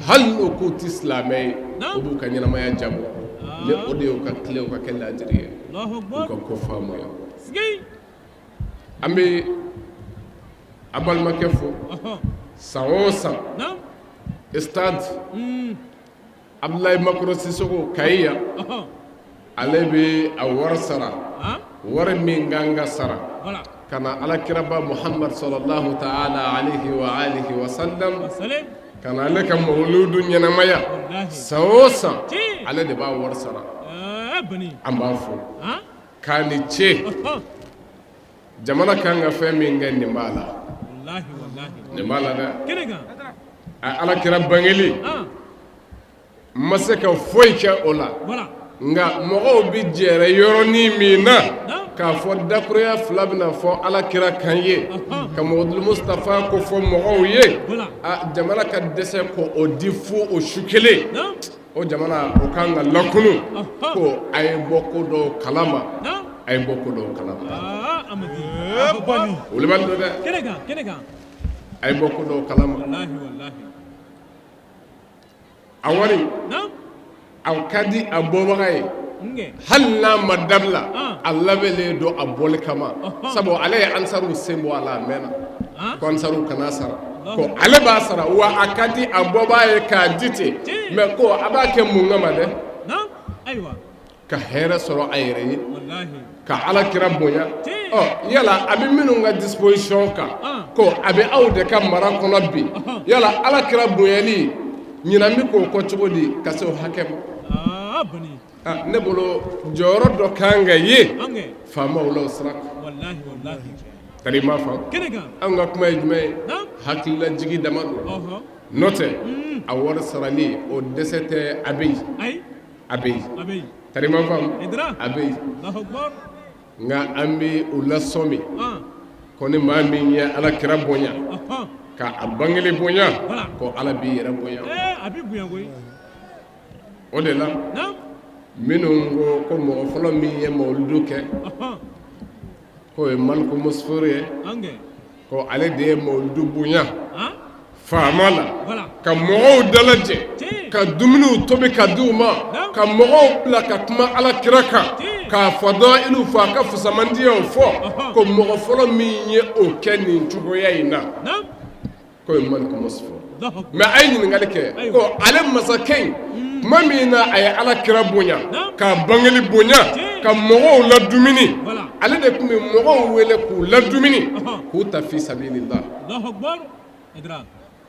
hal o ko tislamay o bu kanyana maya jabo le ode o ka kle o ka kella jiriye Allahu akbar ko ko famu ya sigi ambe abal makefo saosa stade Abdoulaye Macron Sissoko kayya alebe a war sara war min ganga sara kana alakiraba muhammad sallallahu ta'ala alayhi wa alihi wa sallam kana ale ka mawludu ɲɛnamaya san o san ale de b'a wari sara an b'a fo k'a ni ce jamana kan ka fɛn min kɛ nin b'a la nin b'a la dɛ a alakira bangeli ma se ka foyi kɛ o la nka mɔgɔw bi jɛrɛ yɔrɔnin min na k'a fɔ dakuruya fila bɛna fɔ alakira kan ye ka Muhamadu Mustafa ko fɔ mɔgɔw ye a jamana ka dɛsɛ ko o di fo o su kelen o jamana o kan ka lakunu ko a ye bɔ ko dɔw kalama a ye bɔ ko dɔw kalama olu b'a dɔn dɛ a ye bɔ ko dɔw kalama a wari a ka di a bɔbaga ye hali n'a ma dabila a labɛnlen don a bɔli kama sabu ale ye ansaruw sen bɔ a la a mɛnna ko ansaruw kana sara ko ale b'a sara wa a ka di a bɔbaga ye k'a di ten mɛ ko a b'a kɛ mun kama dɛ ka hɛrɛ sɔrɔ a yɛrɛ ye ka alakira bonya yala a bɛ minnu ka disposition kan ko a bɛ aw de ka mara kɔnɔ bi yala alakira bonyali ɲinan bɛ k'o kɔ cogo di ka se o hakɛ ma ne bolo jɔyɔrɔ dɔ kan ka ye faamaw la o sira kan tari i m'a faamu an ka kuma ye jumɛn ye hakililajigi dama don n'o tɛ a wari sarali o dɛsɛ tɛ a bɛ yen a bɛ yen tari i m'a faamu a bɛ yen nka an bɛ o lasɔn min ko ni maa min ye alakira bonya ka a bangeli bonya ko ala b'i yɛrɛ bonya o de la minnu ko mɔgɔ fɔlɔ min ye mawuludu kɛ k'o ye Maliku Musfiri ye ko ale de ye mawuludu bonya faama la ka mɔgɔw dalajɛ ka dumuniw tobi ka di u ma ka mɔgɔw bila ka kuma alakira kan k'a fadailu fɔ a ka fusamandiyaw fɔ ko mɔgɔ fɔlɔ min ye o kɛ nin cogoya in na k'o ye Maliku Musfiri mɛ a ye ɲininkali kɛ ko ale masakɛ in tuma min na a ye alakira bonya k'a bangeli bonya ka mɔgɔw ladumuni ale de tun bɛ mɔgɔw wele k'u ladumuni k'u ta fi sabilillah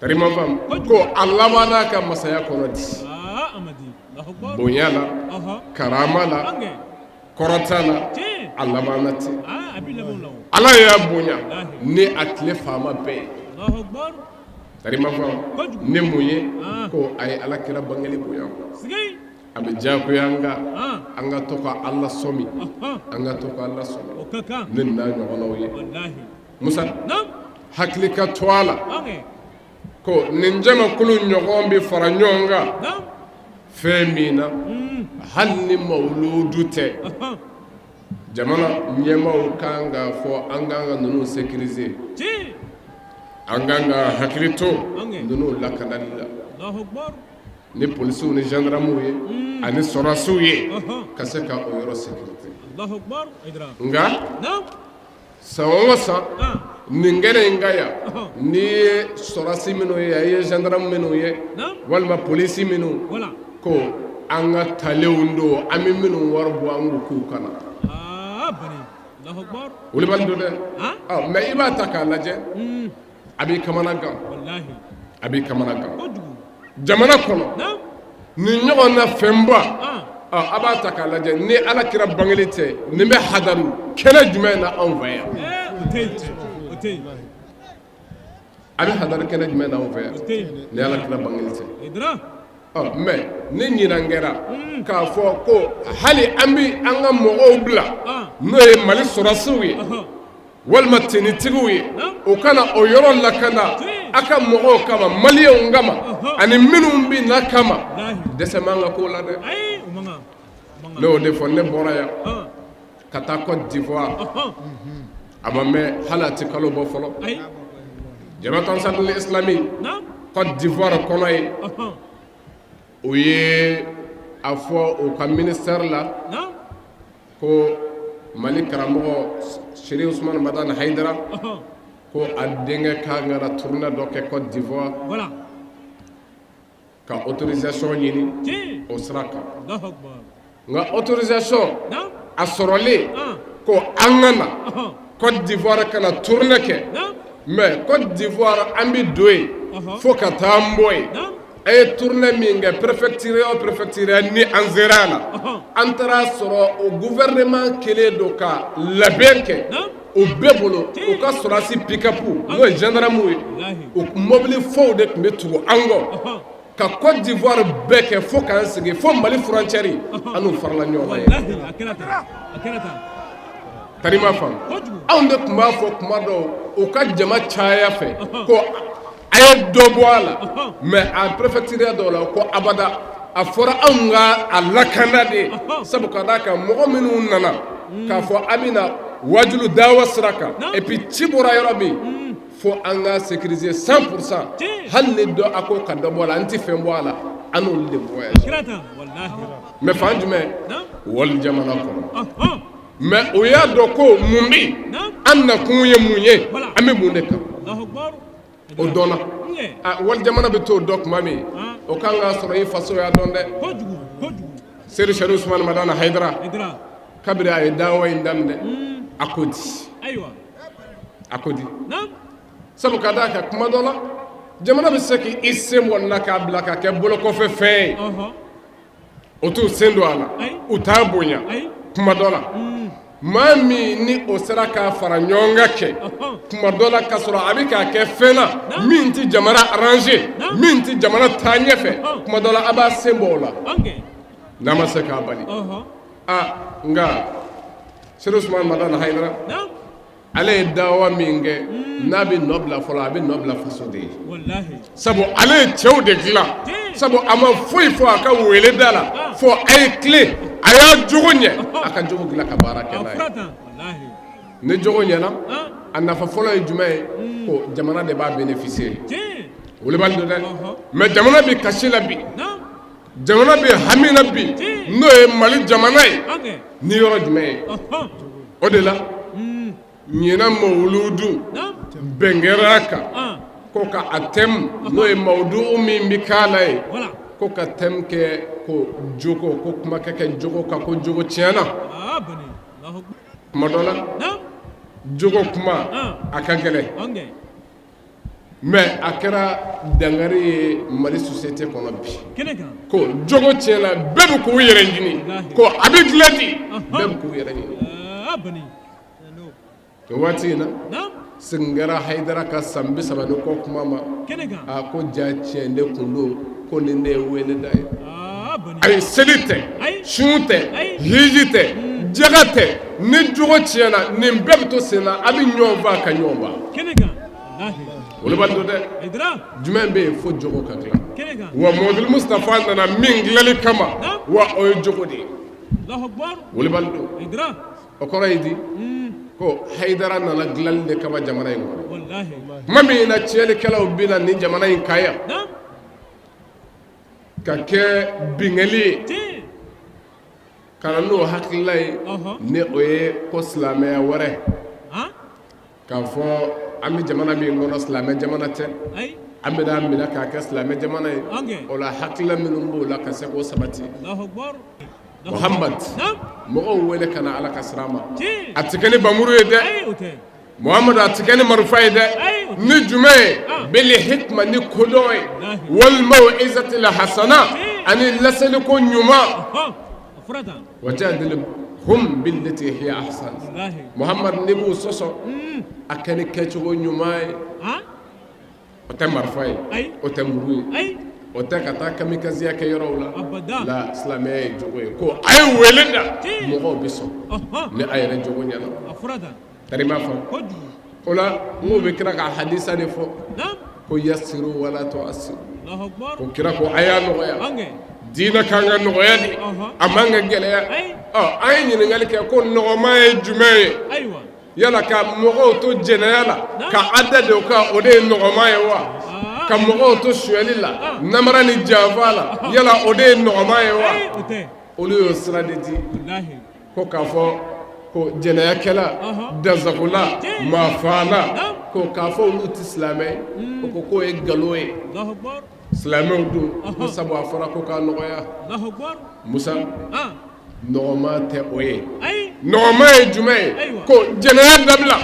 tari ma faamu ko a laban n'a ka masaya kɔnɔ di bonya la karama la kɔrɔta la a laban na ten ala y'a bonya ni a tile faama bɛɛ ye tari ma faamu ne mun ye ko a ye alakira bangeli bonya a bɛ diyagoya an ka to ka ala sɔmi an ka to ka ala sɔmi ne n'a ɲɔgɔnnaw ye musa hakili ka to a la ko nin jamakulu ɲɔgɔn bɛ fara ɲɔgɔn kan fɛn min na hali ni mawuludu tɛ jamana ɲɛmaaw kan ka fɔ an kan ka ninnu sécuriser an kan ka hakili to ninnu lakanali la ni polisiw ni gendarmew ye ani sɔrasiw ye ka se ka o yɔrɔ sécurité nka san o san nin kɛnɛ in ka yan n'i ye sɔrasi minnu ye a ye gendarme minnu ye walima polisi minnu ko an ka talenw don an bɛ minnu wari bɔ an k'u kana olu b'an don dɛ mɛ i b'a ta k'a lajɛ a b'i kamana gan a b'i kamana gan jamana kɔnɔ nin ɲɔgɔn na fɛnba a b'a ta k'a lajɛ ni alakira bangeli tɛ nin bɛ hadaru kɛnɛ jumɛn na anw fɛ yan a bɛ hadaru kɛnɛ jumɛn na anw fɛ yan ni alakira bangeli tɛ mɛ ne ɲinan kɛra k'a fɔ ko hali an bɛ an ka mɔgɔw bila n'o ye Mali sɔrasiw ye walima tenitigiw ye o kana o yɔrɔ lakana a ka mɔgɔw kama maliyɛnw kama ani minnu bɛ na kama dɛsɛ man ka k'o la dɛ ne y'o de fɔ ne bɔra yan ka taa Côte d'Ivoire a ma mɛn hali a tɛ kalo bɔ fɔlɔ Jamaat Ansarul Islami Côte d'Ivoire kɔnɔ ye o ye a fɔ o ka ministère la ko Mali karamɔgɔ Seri Usman Madan Haidara ko a denkɛ kan ka tournée dɔ kɛ Côte d'Ivoire ka autorisation ɲini o sira kan nka autorisation a sɔrɔlen ko an ka na Côte d'Ivoire kana tourner ke mais Côte d'Ivoire ambi doy fo ka tamboy ay tourner minga préfecture ni anzerana antara soro au gouvernement kele doka la benke o bebolo o ka sorasi pick-up no gendarme o mobile fo de metu ango ka Côte d'Ivoire beke fo kan sigi fo Mali frontière anu farla ñoma tarima fam on de kuma fo kuma do o ka jama chaya fe ko ay do boala mais en préfecture do la ko abada a fora anga alakana de sabu ka daka mo minu nana ka fo amina wajulu dawa sraka et puis tibura yorobi faut anga sécuriser 100% hanne do ako ka do bola anti fe boala anu le voyage mais fanjume wal jamana ko mais o ya do ko mumbi anna kunye munye ame muneka o dona wal jamana be to dok mami o kanga soro yi faso ya donde seri sharu usman madana haydara kabri ay dawa indamde akodi sabu kadaka kuma dola jamana be seki isem wonna ka blaka ke bolo ko fe fe o to sendo ala o tabonya kuma dola mami ni o sera ka fara nyonga ke kuma dola kasoro abika ke fena minti jamana arranger minti jamana tanye fe kuma dola aba sembola nama seka bali nga Cheikh Ousmane Madana Haydara ale dawa minge nabi nobla fola abi nobla fasode wallahi sabo ale chew de gila sabo ama foi fo aka wele dala fo ay clé aya jogonye aka jogo gila ka baraka nay wallahi ne jogonye na anna fa fola jumay ko jamana de ba bénéficier wole baldo de mais jamana bi kashila bi jamana bi hamina bi no e mali jamana ni yoro jumay o de la ñina mawludu bengeraka ko ka atem no e mawdu mi mikalae ko ka tem ke ko jogo ko kuma ke jogo ka ko jogo tiana madola jogo kuma akagele mais akara dangari mali société ko bi ko jogo tiana bebe ko yere ngini ko abiglati bebe ko yere ngini to watina singara haydara ka sambi sabani ko kuma ma a ko jace ne kundo ko ne ne wele dai ay selite shunte hijite jagate ne jogo tiena ne mbebto sena abi nyova ka nyova wala baldo de jumen be fo jogo ka kla wa modul mustafa nana minglali kama wa o jogo de Allahu akbar wala baldo o ko raydi ko haydara nana glalde kama jamana yin wallahi mami na cieli kala ubina ni jamana yin kaya ka ke bingali kana no hakilai ne oye ko islamaya ware ka fo ami jamana mi ngono islamaya jamana te ami da mi ka ke islamaya jamana ola hakila minumbu la ka se ko sabati Allahu akbar Muhammad mo wele kana ala kasrama atikani bamuru yede Muhammad atikani marfai de ni jume bil hikma ni kodoy wal mau'izati la hasana ani lasal ko nyuma wajadil hum billati hiya ahsan Muhammad ni bu soso akani kecho nyuma o te marfai o te muru o ta kata kamikazi yake yorola la islamiyya jogo ko ay welenda mo biso ni ay re jogo nyana afrada tarima fa ola mo be kira ka hadisa ne fo ko yassiru wala tu'assiru Allahu akbar ko kira ko aya no ya dina kanga no ya di amanga gele ya ay ni ngal ke ko no may jume aywa yala ka mo to jenala ka adade ka ode no may wa kamogo to sueli la namara ni javala yala ode nogama ye wa olu yo sira de di ko ka fo ko jenaya kela dazakula mafana ko ka fo olu ti islamay ko e galoye islamay do ko sabu afara ko ka nogoya musa nogama te oye nɔgɔma ye jumɛn ye ko jɛnɛya dabila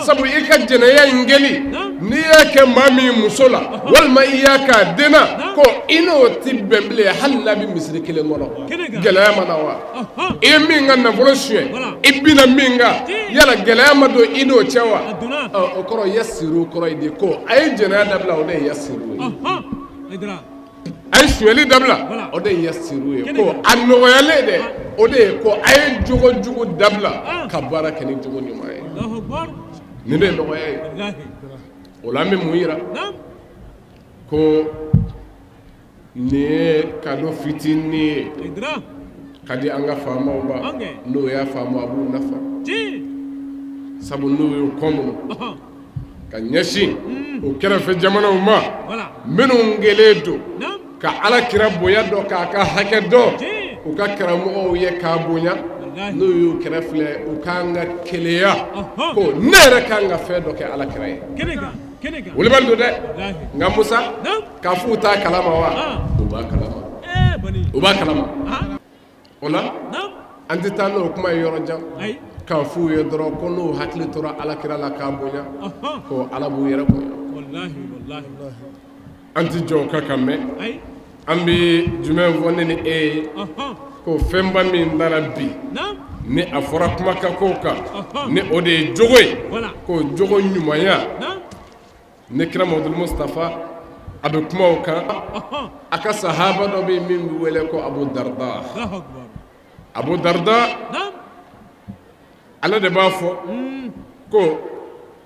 sabu i ka jɛnɛya in gɛli n'i y'a kɛ maa min muso la walima i y'a k'a den na ko i n'o ti bɛn bilen hali n'a bɛ misiri kelen kɔnɔ gɛlɛya ma na wa i ye min ka nafolo suɲɛ i bina min kan yala gɛlɛya ma don i n'o cɛ wa o kɔrɔ yasiru kɔrɔ ye de ko a ye jɛnɛya dabila o de ye yasiru ye a ye suɲɛli dabila o de ye yasiru ye ko a nɔgɔyalen dɛ o de ye ko a ye jogo jugu dabila ka baara kɛ ni jogo ɲuman ye nin de ye nɔgɔya ye o la an bɛ mun yira ko nin ye kado fitinin ye ka di an ka faamaw ma n'o y'a faamu a b'u nafa sabu n'o ye kɔn ka ɲɛsin o kɛrɛfɛ jamanaw ma minnu gɛlɛn don ka alakira bonya dɔ k'a ka hakɛ dɔn u ka karamɔgɔw ye k'a bonya n'o y'u kɛrɛfɛ u k'an ka keleya ko ne yɛrɛ k'an ka fɛn dɔ kɛ alakira ye wuli bali don dɛ nka musa k'a fɔ u t'a kalama wa u b'a kalama u b'a kalama o la an tɛ taa n'o kuma ye yɔrɔ jan k'a fɔ u ye dɔrɔn ko n'u hakili tora alakira la k'a bonya ko ala b'u yɛrɛ bonya an tɛ jɔ o kan mɛn an bɛ jumɛn fɔ ne ni e ye ko fɛnba min nana bi ni a fɔra kumakanko kan ni o de ye jogo ye ko jogo ɲumanya ne kira Muhamadu Mustafa a bɛ kuma o kan a ka sahaba dɔ bɛ yen min bɛ wele ko Abu Darda ala de b'a fɔ ko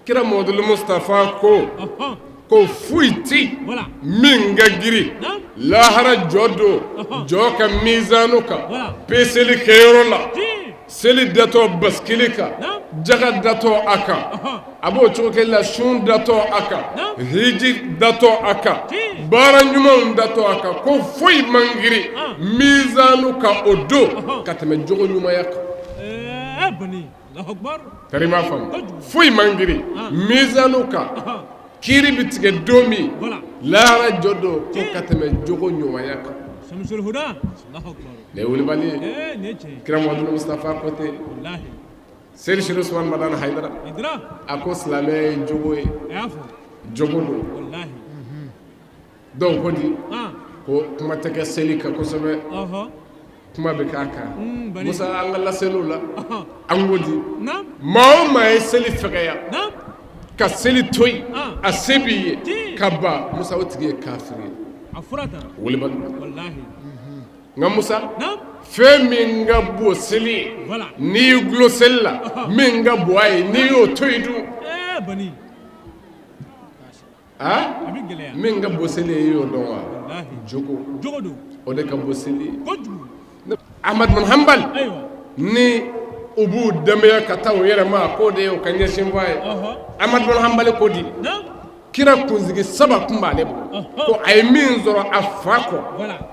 kira Muhamadu Mustafa ko foyi ti min ka giri lahara jɔ don jɔ ka mizanu kan peseli kɛyɔrɔ la seli datɔ baskili kan jaga datɔ a kan a b'o cogo kɛ la sun datɔ a kan hiji datɔ a kan baara ɲumanw datɔ a kan ko foyi man giri mizanu kan o don ka tɛmɛ jogo ɲumanya kan kari m'a faamu foyi man giri mizanu kan kiri bi tigɛ don min lahara jɔ don ko ka tɛmɛ jogo ɲumanya kan ne wulibali ye kira Muhamadu Mustafa kote Seydi Sheikh Usman Madana Haidara a ko silamɛ ye jogo ye jogo don dɔw ko di ko kuma tɛ kɛ seli kan kosɛbɛ kuma bɛ k'a kan musa an ka laseliw la an ko di maa o maa ye seli fɛgɛya ka seli to yen a se b'i ye ka ban musa o tigi ye kafiri ye wulibali nka musa fɛn min ka bon seli ye n'i y'i gulo seli la min ka bon a ye n'i y'o to yen dun min ka bon seli ye i y'o dɔn wa jogo o de ka bon seli ye Ahmad bin Hanbal ni u b'u dɛmɛ ka taa u yɛrɛ ma k'o de ye o ka ɲɛsin fɔ a ye Ahmad bin Hanbal ko di kira kunsigi saba tun b'ale bolo ko a ye min sɔrɔ a fa kɔ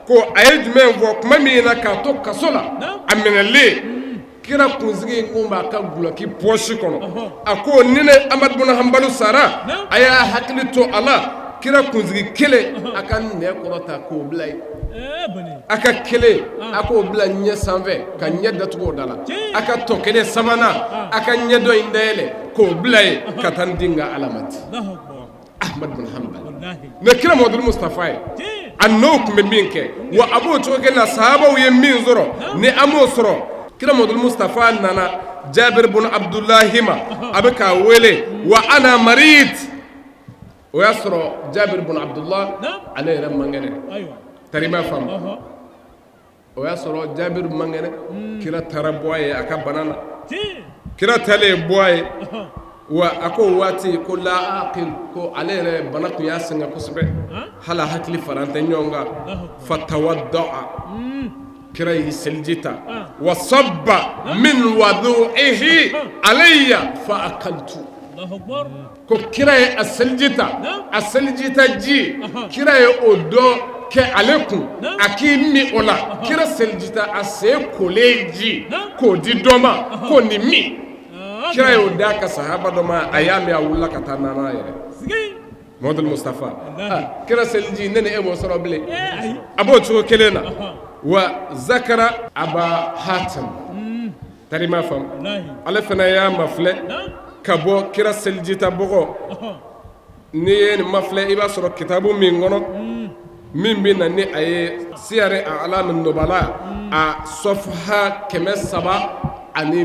ko a ye jumɛn fɔ kuma min na k'a to kaso la a minɛlen kira kunsigi kun b'a ka guloki pɔsi kɔnɔ a ko ni ne Ahmad bin Hanbal sara a y'a hakili to a la kira kunsigi kelen a ka nɛ kɔrɔta k'o bila yen a ka kelen a k'o bila ɲɛ sanfɛ ka ɲɛ datugu o da la a ka tɔ kelen sabanan a ka ɲɛ dɔ in dayɛlɛ k'o bila yen ka taa n den ka alamati Ahmad bin Hanbal ne kira Muhamadu Mustafa ye a n'o tun bɛ min kɛ wa a b'o cogo kɛ na sahabaw ye min sɔrɔ ni an m'o sɔrɔ kira Muhamadu Mustafa nana Jabir bin Abdullahi ma a bɛ k'a wele wa ana marid o y'a sɔrɔ Jabir bin Abdullah ale yɛrɛ man kɛnɛ tari m'a faamu o y'a sɔrɔ Jabir man kɛnɛ kira taara bɔ a ye a ka bana na kira taalen bɔ a ye wa a ko waati ko la aqil ko ale yɛrɛ bana tun y'a sɛgɛn kosɛbɛ hali a hakili fara an tɛ ɲɔgɔn kan fatawadda'a kira y'i seliji ta wa sabba min wadu'ihi alayya fa akaltu ko kira ye a seliji ta ji kira ye o dɔ kɛ ale kun a k'i min o la kira seliji ta a sen kolen ji k'o di dɔ ma k'o ni min kira y'o d'a ka sahaba dɔ ma a y'a mɛn a wulila ka taa nana yɛrɛ Muhamadu Mustafa kira seliji ne ni e m'o sɔrɔ bilen a b'o cogo kelen na wa zakara aba hatim tarima fam ala fana ya mafle kabo kira seljita bogo ni yen mafle iba soro kitabu min gono min bina ni aye siyare alam nubala a safha keme saba ani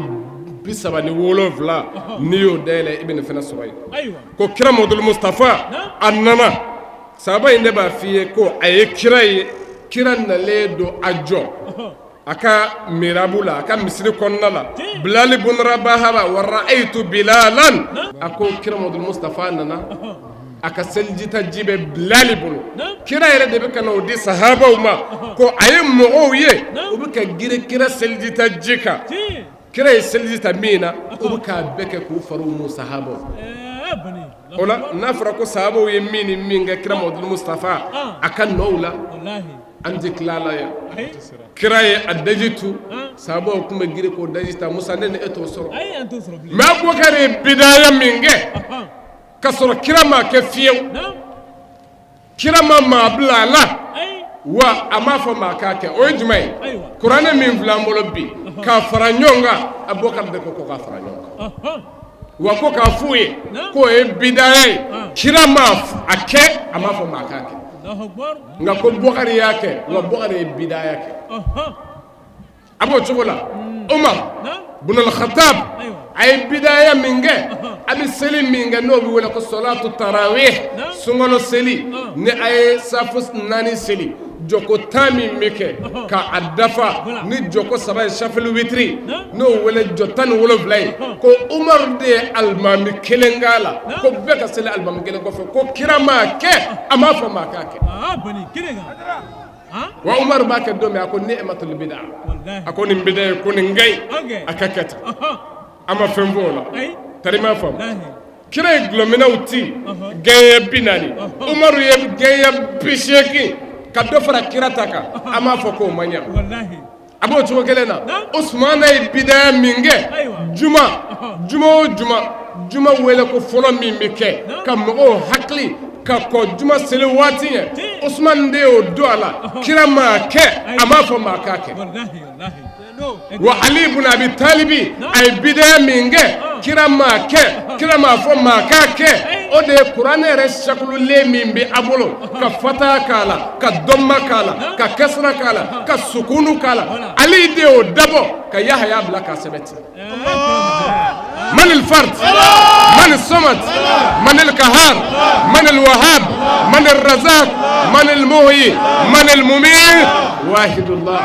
bisaba ni wolofla niyo dele ibn fana soray ko kira modul mustafa annana saba inde ba fiye ko aye kira na ledo ajo aka mirabula aka misri konnala bilal ibn rabah wa ra'aytu bilalan ako kira modul mustafa nana aka seljita jibe bilal ibn kira yere de be kana odi sahaba uma ko aye mo ye ubika gire kira seljita jika kira seljita mina ubika beke ku faru mu sahaba ola nafra ko sahaba ye mini minga kira modul mustafa aka nowla andi klala ya kira ye adajitu sahaba kuma gire ko dajita musa ne eto soro ma bokare bidaya minge kasoro kirama ke fiyew kirama ma blala wa amafa makake o jumay qur'an min flambolo bi ka faranyonga abokar de ko ka faranyonga wa ko ka fuye ko e bidaye kirama ake amafa makake nga ko bokari yake wa bokari bidaya yake abo chogola umar ibn al-khattab ay bidaya minge abi selim minge no bi wala ko salatu tarawih sungolo seli ne ay safus nani seli joko tami mike ka adafa ni joko sabay shafil witri no wala jotan wala vlay ko umar de almami kelengala ko beka seli almami kelengo ko kirama ke ama fa makake bani kirenga wa umar baka domi ako ni'matul bid'a ako ni bid'a ko ni ngay akakata ama fembola tarima fam kire glomina uti gaye binani umar ye gaye bisheki kado fara kirataka ama foko manya wallahi abo chuko kelena usman ay bid'a minge juma wele ko folo mimike kam o hakli ka ko juma sele wati usman de o doala kirama ke ama fo makake wa ali ibn abi talibi ay bid'a minge kirama fo makake o de qur'ane re shakulu le mimbi abolo ka fata kala ka domma kala ka kasra kala ka sukunu kala ali de o dabo ka yahya bla ka sabati من الفرد من الصمد من القهار من الوهاب من الرزاق من المحيي من المميت واحد الله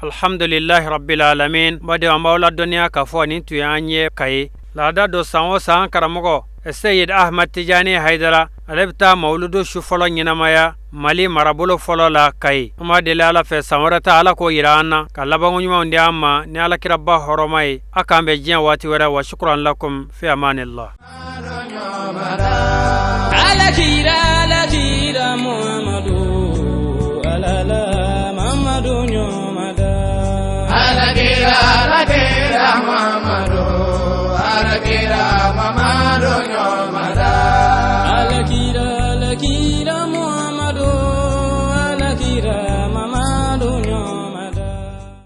الحمد لله رب العالمين بدي مولا الدنيا كفوني تيانيه كاي لا دو سانو سان كرمغو السيد احمد تجاني حيدرا ربطا مولود شفلو نينمايا مالي مرابولو فلو لا كاي اما دلالا في سامرتا على كو يرانا كالبانو نيما ندي اما نيالا كربا حرماي اكام بجين واتي ورا وشكرا لكم في امان الله على كيرا محمدو على لا محمدو نيومدا على كيرا محمدو على كيرا محمدو نيومدا